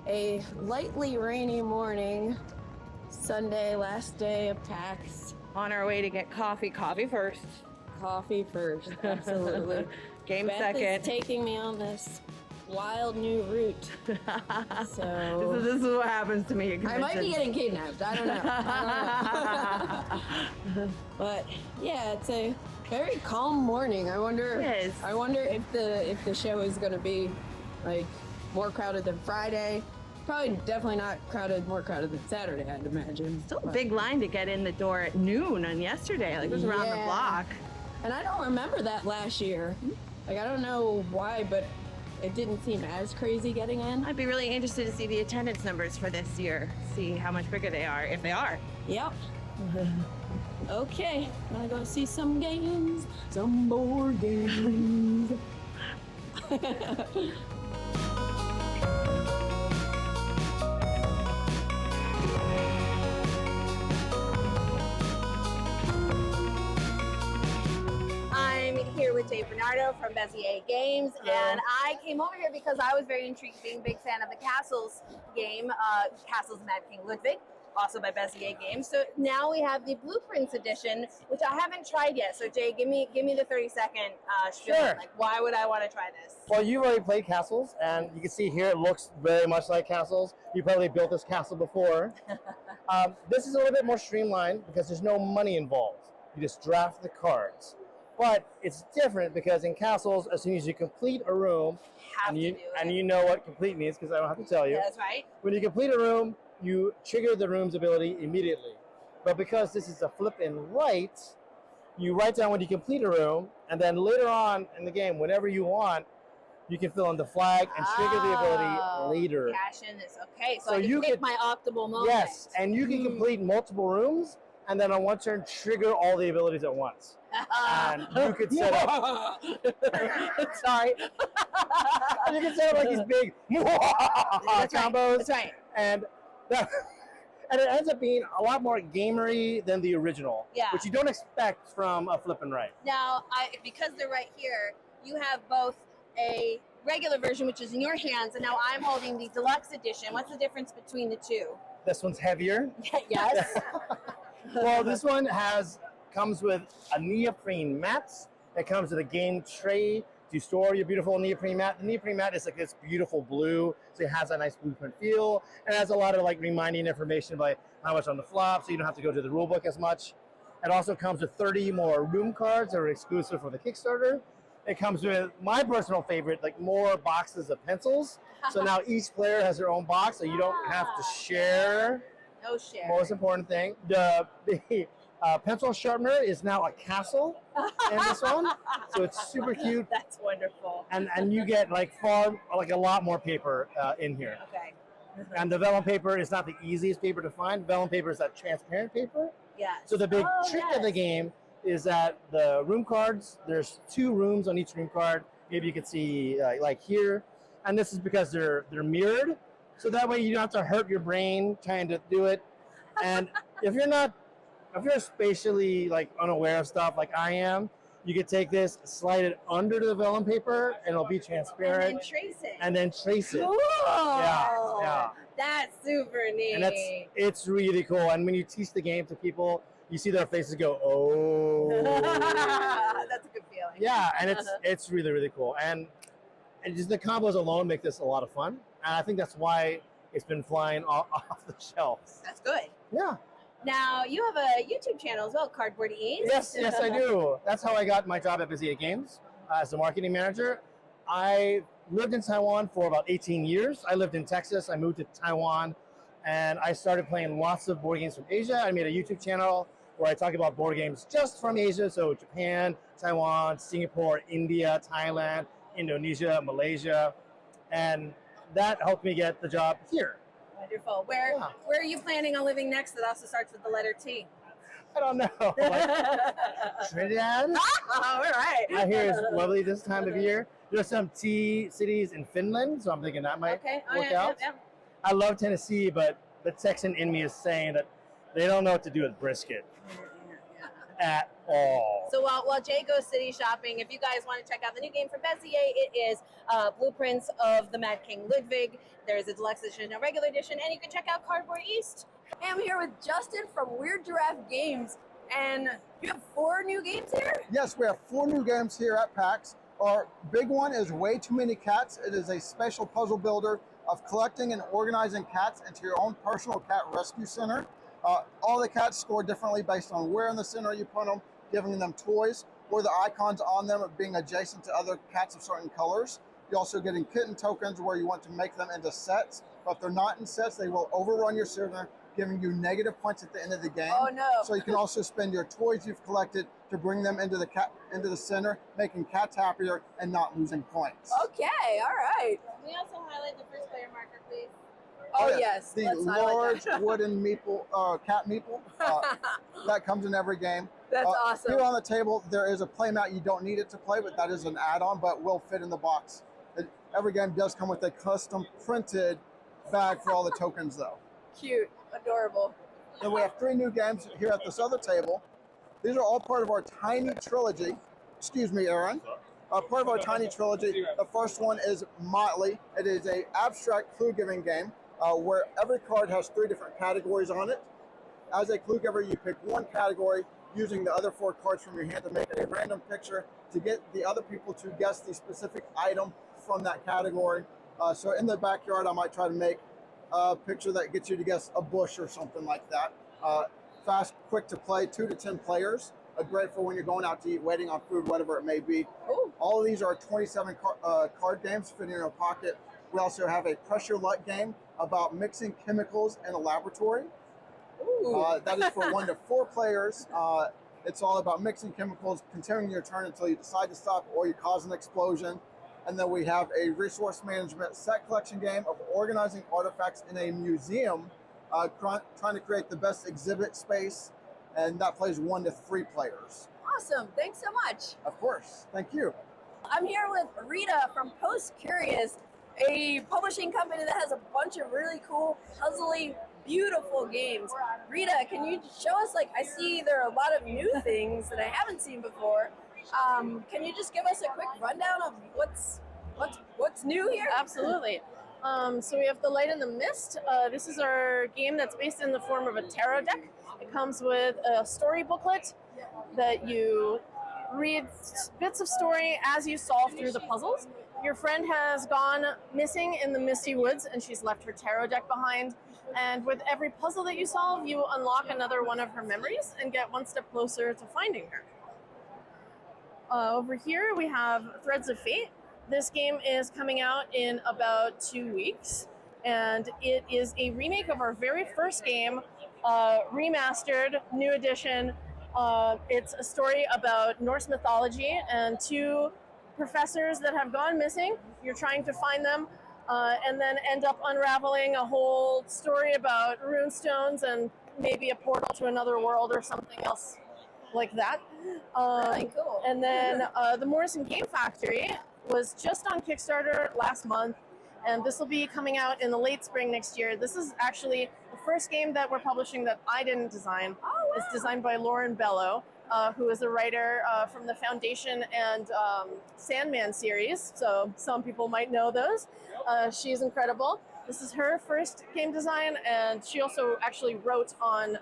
L: a lightly rainy morning, Sunday, last day of PAX.
K: On our way to get coffee. Coffee first.
L: Coffee first, absolutely.
K: Game
L: Beth
K: second.
L: is taking me on this wild new route. So
K: This is what happens to me at
L: I might be
K: conventions.
L: getting kidnapped. I don't know. But yeah, it's a very calm morning. I wonder.
K: It is.
L: I wonder if the show is going to be like more crowded than Friday. Probably definitely not more crowded than Saturday, I'd imagine.
K: Still a big line to get in the door at noon on yesterday. Like it was around the
L: Yeah.
K: block.
L: And I don't remember that last year. Like I don't know why, but it didn't seem as crazy getting in.
K: I'd be really interested to see the attendance numbers for this year. See how much bigger they are, if they are.
L: Yep. Okay, gonna go see some games, some board games.
B: I'm here with Dave Bernardo from Bézier Games, and I came over here because I was very intrigued, being a big fan of the Castles game, Castles Mad King Ludwig, also by Bézier Games. So now we have the Blueprints edition, which I haven't tried yet. So Jay, give me the 30-second spiel.
S: Sure.
B: Like, why would I want to try this?
S: Well, you've already played Castles, and you can see here it looks very much like Castles. You probably built this castle before. This is a little bit more streamlined because there's no money involved. You just draft the cards. But it's different because in Castles, as soon as you complete a room, and you know what complete means because I don't have to tell you.
B: That's right.
S: When you complete a room, you trigger the room's ability immediately. But because this is a flip and write, you write down when you complete a room, and then later on in the game, whenever you want, you can fill in the flag and trigger the ability later.
B: Cash in this. Okay, so
S: So
B: I can
S: you
B: pick
S: could-
B: my optimal moment.
S: Yes, and you can complete multiple rooms, and then on one turn, trigger all the abilities at once. And you could set up. Sorry. You can set up like these big combos.
B: That's right.
S: And that, and it ends up being a lot more gamery than the original.
B: Yeah.
S: Which you don't expect from a flip and write.
B: Now, because they're right here, you have both a regular version, which is in your hands, and now I'm holding the deluxe edition. What's the difference between the two?
S: This one's heavier.
B: Yes.
S: Well, this one comes with a neoprene mat. It comes with a game tray to store your beautiful neoprene mat. The neoprene mat is like this beautiful blue, so it has a nice blueprint feel. And it has a lot of like reminding information by how much on the flop, so you don't have to go to the rule book as much. It also comes with 30 more room cards that are exclusive for the Kickstarter. It comes with my personal favorite, like more boxes of pencils. So now each player has their own box, so you don't have to share.
B: No share.
S: Most important thing, the pencil sharpener is now a castle in this one, so it's super cute.
B: That's wonderful.
S: And you get like a lot more paper in here.
B: Okay.
S: And the vellum paper is not the easiest paper to find. Vellum paper is that transparent paper.
B: Yeah.
S: So the big trick of the game is that the room cards, there's 2 rooms on each room card. Maybe you can see like here, and this is because they're mirrored. So that way you don't have to hurt your brain trying to do it. And if you're spatially like unaware of stuff like I am, you could take this, slide it under the vellum paper, and it'll be transparent.
B: And then trace it.
S: And then trace it.
B: Cool.
S: Yeah.
B: That's super neat.
S: And it's really cool. And when you teach the game to people, you see their faces go, oh.
B: That's a good feeling.
S: Yeah, and it's really, really cool. And just the combos alone make this a lot of fun. And I think that's why it's been flying off the shelves.
B: That's good.
S: Yeah.
B: Now, you have a YouTube channel as well, Cardboard Eats.
S: Yes, I do. That's how I got my job at Bézier Games as a marketing manager. I lived in Taiwan for about 18 years. I lived in Texas. I moved to Taiwan, and I started playing lots of board games from Asia. I made a YouTube channel where I talk about board games just from Asia, so Japan, Taiwan, Singapore, India, Thailand, Indonesia, Malaysia, and that helped me get the job here.
B: Wonderful. Where are you planning on living next that also starts with the letter T?
S: I don't know. Trinidad?
B: All right.
S: I hear it's lovely this time of year. There's some tea cities in Finland, so I'm thinking that might work out.
B: Yeah.
S: I love Tennessee, but the Texan in me is saying that they don't know what to do with brisket.
J: Oh.
B: So while Jay goes city shopping, if you guys want to check out the new game from Bézier, it is Blueprints of the Mad King Ludwig. There's a deluxe edition and a regular edition, and you can check out Cardboard East.
F: Hey, I'm here with Justin from Weird Giraffe Games, and you have 4 new games here?
T: Yes, we have 4 new games here at PAX. Our big one is Way Too Many Cats. It is a special puzzle builder of collecting and organizing cats into your own personal cat rescue center. All the cats score differently based on where in the center you put them, giving them toys, or the icons on them being adjacent to other cats of certain colors. You're also getting kitten tokens where you want to make them into sets, but if they're not in sets, they will overrun your center, giving you negative points at the end of the game.
F: Oh no.
T: So you can also spend your toys you've collected to bring them into the center, making cats happier and not losing points.
F: Okay, all right.
H: Can we also highlight the first player marker, please?
F: Oh, yes.
T: The
F: let's highlight
T: large
F: that.
T: wooden meeple, cat meeple, that comes in every game.
F: That's awesome.
T: Here on the table, there is a play mat. You don't need it to play, but that is an add-on, but will fit in the box. Every game does come with a custom printed bag for all the tokens, though.
F: Cute, adorable.
T: And we have 3 new games here at this other table. These are all part of our tiny trilogy. Excuse me, Aaron. Part of our tiny trilogy. The first one is Motley. It is an abstract clue-giving game where every card has 3 different categories on it. As a clue giver, you pick one category using the other 4 cards from your hand to make a random picture to get the other people to guess the specific item from that category. So in the backyard, I might try to make a picture that gets you to guess a bush or something like that. Fast, quick to play, 2 to 10 players. Great for when you're going out to eat, waiting on food, whatever it may be.
F: Ooh.
T: All of these are 27 card games fitting in your pocket. We also have a pressure luck game about mixing chemicals in a laboratory. That is for 1 to 4 players. It's all about mixing chemicals, continuing your turn until you decide to stop or you cause an explosion. And then we have a resource management set collection game of organizing artifacts in a museum, trying to create the best exhibit space, and that plays 1 to 3 players.
F: Awesome, thanks so much.
T: Of course, thank you.
F: I'm here with Rita from PostCurious, a publishing company that has a bunch of really cool, puzzly, beautiful games. Rita, can you show us, I see there are a lot of new things that I haven't seen before. Can you just give us a quick rundown of what's new here?
A: Absolutely. So we have The Light and the Mist. This is our game that's based in the form of a tarot deck. It comes with a story booklet that you read bits of story as you solve through the puzzles. Your friend has gone missing in the misty woods and she's left her tarot deck behind. And with every puzzle that you solve, you unlock another one of her memories and get 1 step closer to finding her. Over here we have Threads of Fate. This game is coming out in about 2 weeks, and it is a remake of our very first game, remastered, new edition. It's a story about Norse mythology and 2 professors that have gone missing. You're trying to find them, and then end up unraveling a whole story about runestones and maybe a portal to another world or something else like that.
F: Really cool.
A: And then the Morrison Game Factory was just on Kickstarter last month, and this will be coming out in the late spring next year. This is actually the first game that we're publishing that I didn't design.
F: Oh, wow.
A: It's designed by Lauren Bello, who is a writer from the Foundation and Sandman series, so some people might know those. She's incredible. This is her first game design, and she also actually wrote on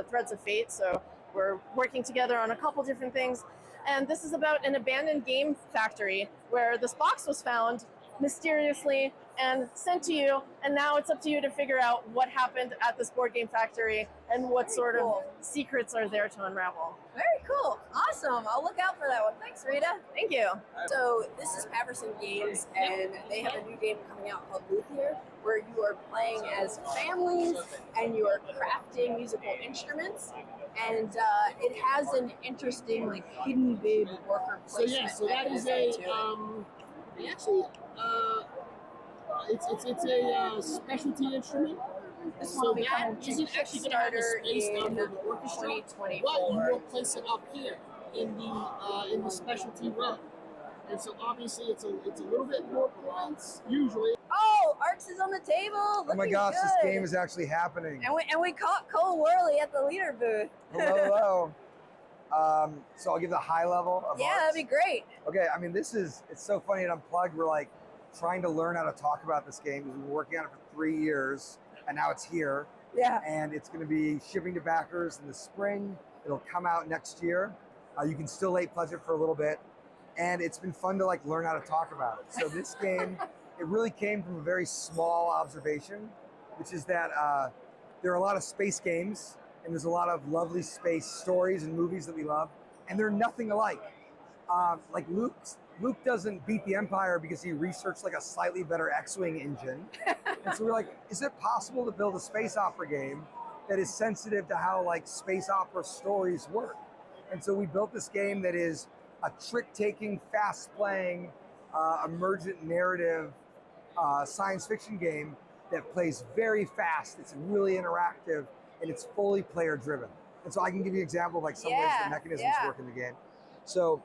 A: Threads of Fate, so we're working together on a couple different things. And this is about an abandoned game factory where this box was found mysteriously and sent to you, and now it's up to you to figure out what happened at this board game factory and what sort of secrets are there to unravel.
F: Very cool. Awesome. I'll look out for that one. Thanks, Rita.
A: Thank you.
F: So this is Patterson Games, and they have a new game coming out called Luthier, where you are playing as families and you are crafting musical instruments. And it has an interesting, hidden bib worker placement.
U: So that is a it's a specialty instrument.
F: This
U: So
F: one
U: that isn't actually going to have a space down here in the orchestra, but you will place it up here in the specialty run. And so obviously it's a little bit more points usually.
F: Oh, Arts is on the table.
V: Oh my gosh, this game is actually happening.
F: And we caught Cole Worley at the leader booth.
V: Hello, hello.
D: So I'll give the high level of
F: Yeah,
D: art.
F: that'd be great.
D: Okay, I mean, it's so funny at Unplugged. We're like trying to learn how to talk about this game. We've been working on it for 3 years, and now it's here.
F: Yeah.
D: And it's going to be shipping to backers in the spring. It'll come out next year. You can still late pledge it for a little bit. And it's been fun to like learn how to talk about it. So this game, it really came from a very small observation, which is that there are a lot of space games, and there's a lot of lovely space stories and movies that we love, and they're nothing alike. Like Luke doesn't beat the Empire because he researched like a slightly better X-Wing engine. And so we're like, is it possible to build a space opera game that is sensitive to how like space opera stories work? And so we built this game that is a trick-taking, fast-playing, emergent narrative science fiction game that plays very fast. It's really interactive, and it's fully player-driven. And so I can give you an example of like some ways the mechanisms work in the game. So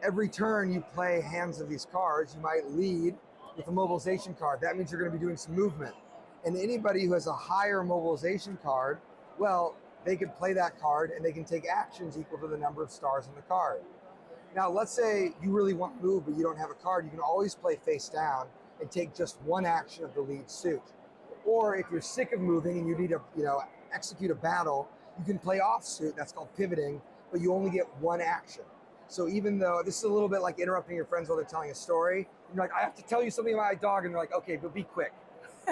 D: every turn you play hands of these cards, you might lead with a mobilization card. That means you're going to be doing some movement. And anybody who has a higher mobilization card, well, they can play that card and they can take actions equal to the number of stars in the card. Now, let's say you really want to move, but you don't have a card. You can always play face down and take just one action of the lead suit. Or if you're sick of moving and you need to, execute a battle, you can play offsuit. That's called pivoting, but you only get one action. So even though this is a little bit like interrupting your friends while they're telling a story, you're like, I have to tell you something about my dog, and they're like, okay, but be quick.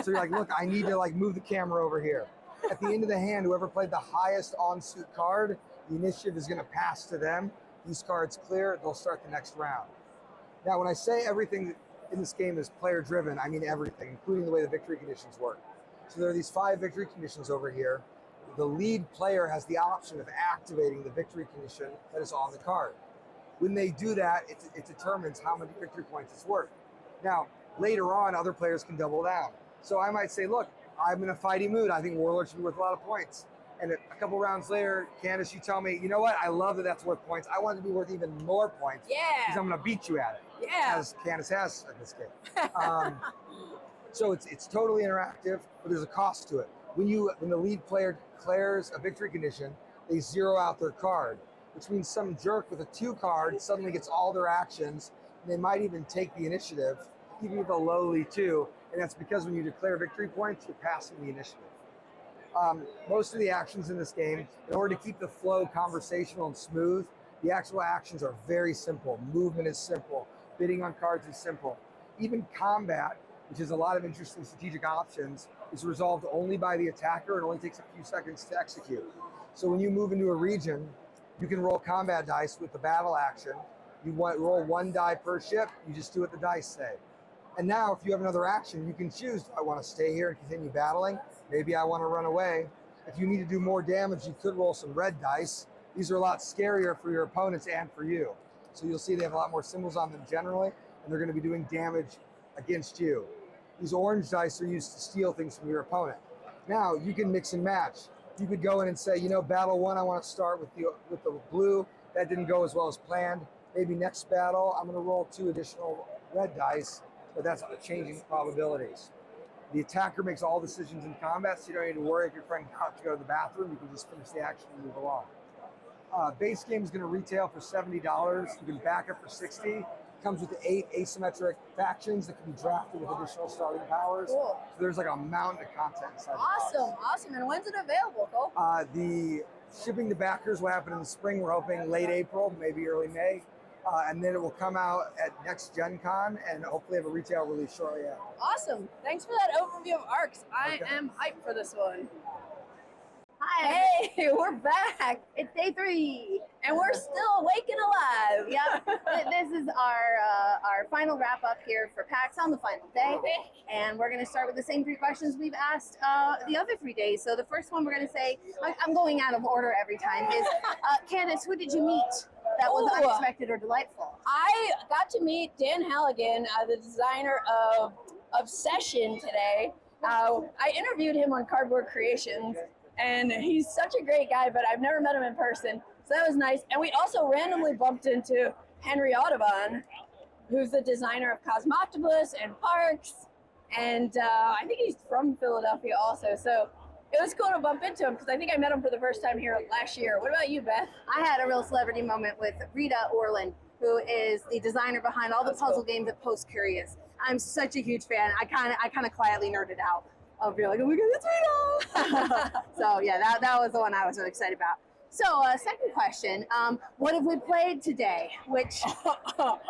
D: So you're like, look, I need to like move the camera over here. At the end of the hand, whoever played the highest on-suit card, the initiative is going to pass to them. These cards clear, they'll start the next round. Now, when I say everything in this game is player-driven, I mean everything, including the way the victory conditions work. So there are these 5 victory conditions over here. The lead player has the option of activating the victory condition that is on the card. When they do that, it determines how many victory points it's worth. Now, later on, other players can double down. So I might say, look, I'm in a fighting mood. I think Warlord should be worth a lot of points. And a couple rounds later, Candice, you tell me, you know what? I love that that's worth points. I want it to be worth even more points.
F: Yeah.
D: Because I'm going to beat you at it.
F: Yeah.
D: As Candice has in this game. So it's totally interactive, but there's a cost to it. When the lead player declares a victory condition, they zero out their card, which means some jerk with a 2 card suddenly gets all their actions, and they might even take the initiative, even with a lowly 2. And that's because when you declare victory points, you're passing the initiative. Most of the actions in this game, in order to keep the flow conversational and smooth, the actual actions are very simple. Movement is simple. Bidding on cards is simple. Even combat, which is a lot of interesting strategic options, is resolved only by the attacker and only takes a few seconds to execute. So when you move into a region, you can roll combat dice with the battle action. You roll 1 die per ship, you just do what the dice say. And now if you have another action, you can choose, do I want to stay here and continue battling? Maybe I want to run away. If you need to do more damage, you could roll some red dice. These are a lot scarier for your opponents and for you. So you'll see they have a lot more symbols on them generally, and they're going to be doing damage against you. These orange dice are used to steal things from your opponent. Now you can mix and match. You could go in and say, battle 1, I want to start with the blue. That didn't go as well as planned. Maybe next battle, I'm going to roll 2 additional red dice, but that's changing probabilities. The attacker makes all decisions in combat, so you don't need to worry if your friend got to go to the bathroom. You can just finish the action and move along. Base game is going to retail for $70. You can back it for $60. Comes with 8 asymmetric factions that can be drafted with additional starting powers.
F: Cool.
D: So there's like a mountain of content inside the box.
F: Awesome. And when's it available, Cole?
D: The shipping to backers will happen in the spring. We're hoping late April, maybe early May. And then it will come out at next Gen Con and hopefully have a retail release shortly after.
F: Awesome. Thanks for that overview of ARCs. I am hyped for this one.
B: Hi.
F: Hey, we're back.
B: It's day 3.
F: And we're still awake and alive.
B: Yep. This is our final wrap up here for PAX on the final day. And we're going to start with the same 3 questions we've asked the other 3 days. So the first one we're going to say, I'm going out of order every time, is Candice, who did you meet that was unexpected or delightful?
F: I got to meet Dan Halligan, the designer of Obsession today. I interviewed him on Cardboard Creations, and he's such a great guy, but I've never met him in person, so that was nice. And we also randomly bumped into Henry Audubon, who's the designer of Cosmoctopus and Parks, and I think he's from Philadelphia also. So it was cool to bump into him because I think I met him for the first time here last year. What about you, Beth?
B: I had a real celebrity moment with Rita Orlov, who is the designer behind all the puzzle games at PostCurious. I'm such a huge fan. I kind of quietly nerded out. I'll be like, oh my god, it's Rita! So yeah, that was the one I was really excited about. So second question, what have we played today? Which,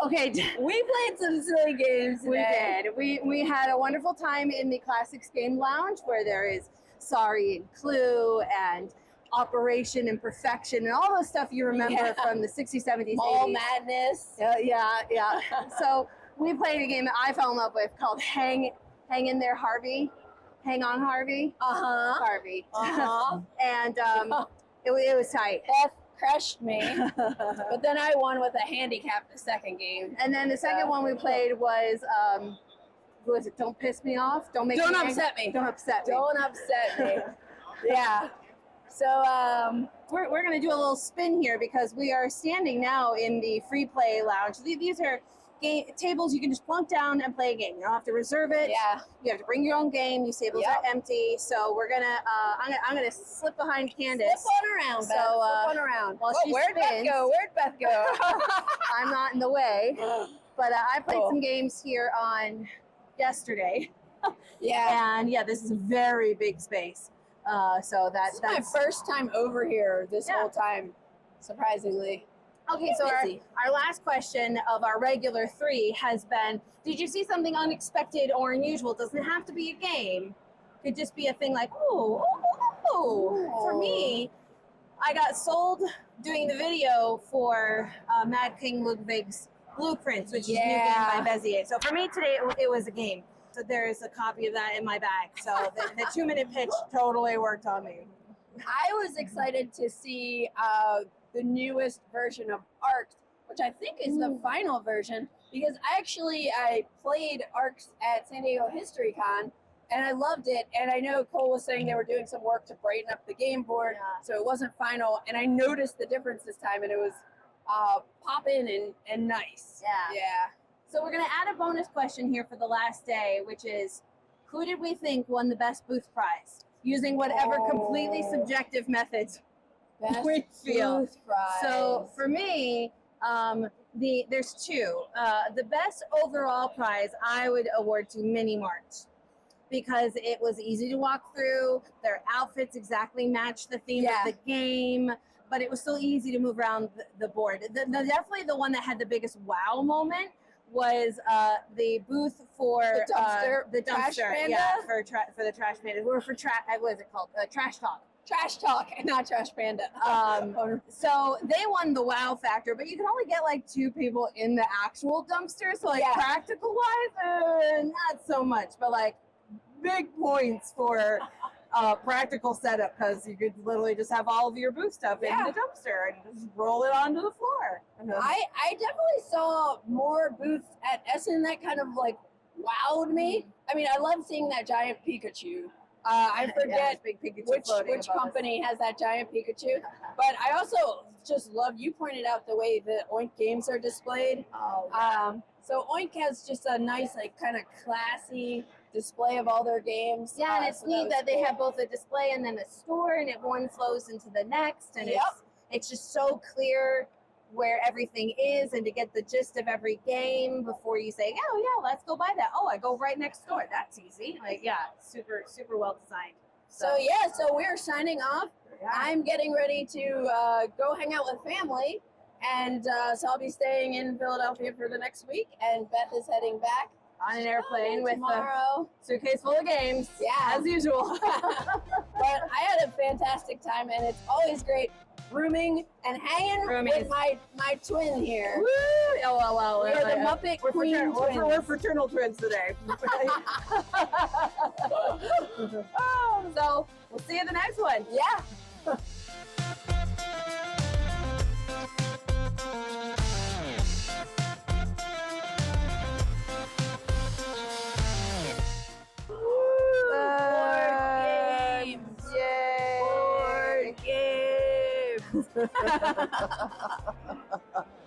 B: okay.
F: We played some silly games today.
B: We did. We had a wonderful time in the Classics Game Lounge where there is Sorry and Clue and Operation and Perfection and all those stuff you remember from the 60s, 70s,
F: Mall
B: 80s.
F: Madness.
B: Yeah. So we played a game that I fell in love with called Hang in There, Harvey. Hang on, Harvey. Harvey. And it was tight.
F: Beth crushed me, but then I won with a handicap the second game.
B: And then the second one we played was, what was it? Don't piss me off. Don't
F: upset me.
B: Don't upset me.
F: Don't upset me. Yeah. So
B: we're gonna do a little spin here because we are standing now in the free play lounge. These are tables you can just plunk down and play a game. You don't have to reserve it.
F: Yeah.
B: You have to bring your own game. These tables are empty. So we're gonna I'm gonna slip behind Candice.
F: Slip on around, Beth. Slip on around.
B: While she
F: where'd
B: spins,
F: Beth go? Where'd Beth go?
B: I'm not in the way. But I played some games here on yesterday.
F: Yeah.
B: And yeah, this is a very big space. So that's
F: my first time over here this whole time, surprisingly.
B: Okay, so our last question of our regular 3 has been, did you see something unexpected or unusual? It doesn't have to be a game. It could just be a thing like, ooh. For me, I got sold doing the video for Mad King Ludwig's Blueprints, which is a new game by Bézier. So for me today, it was a game. So there's a copy of that in my bag. So the 2-minute pitch totally worked on me.
F: I was excited to see the newest version of Arcs, which I think is the final version, because I played Arcs at San Diego History Con, and I loved it. And I know Cole was saying they were doing some work to brighten up the game board, so it wasn't final. And I noticed the difference this time, and it was poppin' and nice.
B: Yeah. So we're going to add a bonus question here for the last day, which is, who did we think won the best booth prize? Using whatever completely subjective methods we feel.
F: Booth prize.
B: So for me, there's 2. The best overall prize I would award to Mini Mart because it was easy to walk through. Their outfits exactly matched the theme of the game, but it was still easy to move around the board. Definitely the one that had the biggest wow moment was the booth for
F: the
B: dumpster,
F: Trash Panda?
B: yeah, for the Trash Panda, or for what is it called? Trash Talk.
F: Trash Talk, not Trash Panda.
B: So they won the wow factor, but you can only get like 2 people in the actual dumpster. So like practical wise, not so much, but like big points for practical setup because you could literally just have all of your booth stuff in the dumpster and just roll it onto the floor.
F: I definitely saw more booths at Essen that kind of like wowed me. I mean, I love seeing that giant Pikachu. I forget which company has that giant Pikachu, but I also just love, you pointed out the way the Oink games are displayed. So Oink has just a nice, like, kind of classy display of all their games.
B: Yeah, and it's neat that they have both a display and then a store, and one flows into the next, and it's just so clear where everything is, and to get the gist of every game before you say, oh yeah, let's go buy that. Oh, I go right next door. That's easy. Like, yeah, super well designed.
F: So we're signing off. I'm getting ready to go hang out with family, and so I'll be staying in Philadelphia for the next week, and Beth is heading back
B: on an airplane with
F: tomorrow.
B: A suitcase full of games, as usual.
F: But I had a fantastic time, and it's always great rooming and hanging with my twin here.
B: Woo! Oh, well.
F: We're the Muppet Queen twins.
B: We're fraternal twins today. So we'll see you in the next one.
F: Yeah.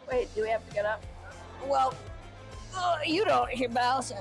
F: Wait, do we have to get up? Well, you don't hear Bell, so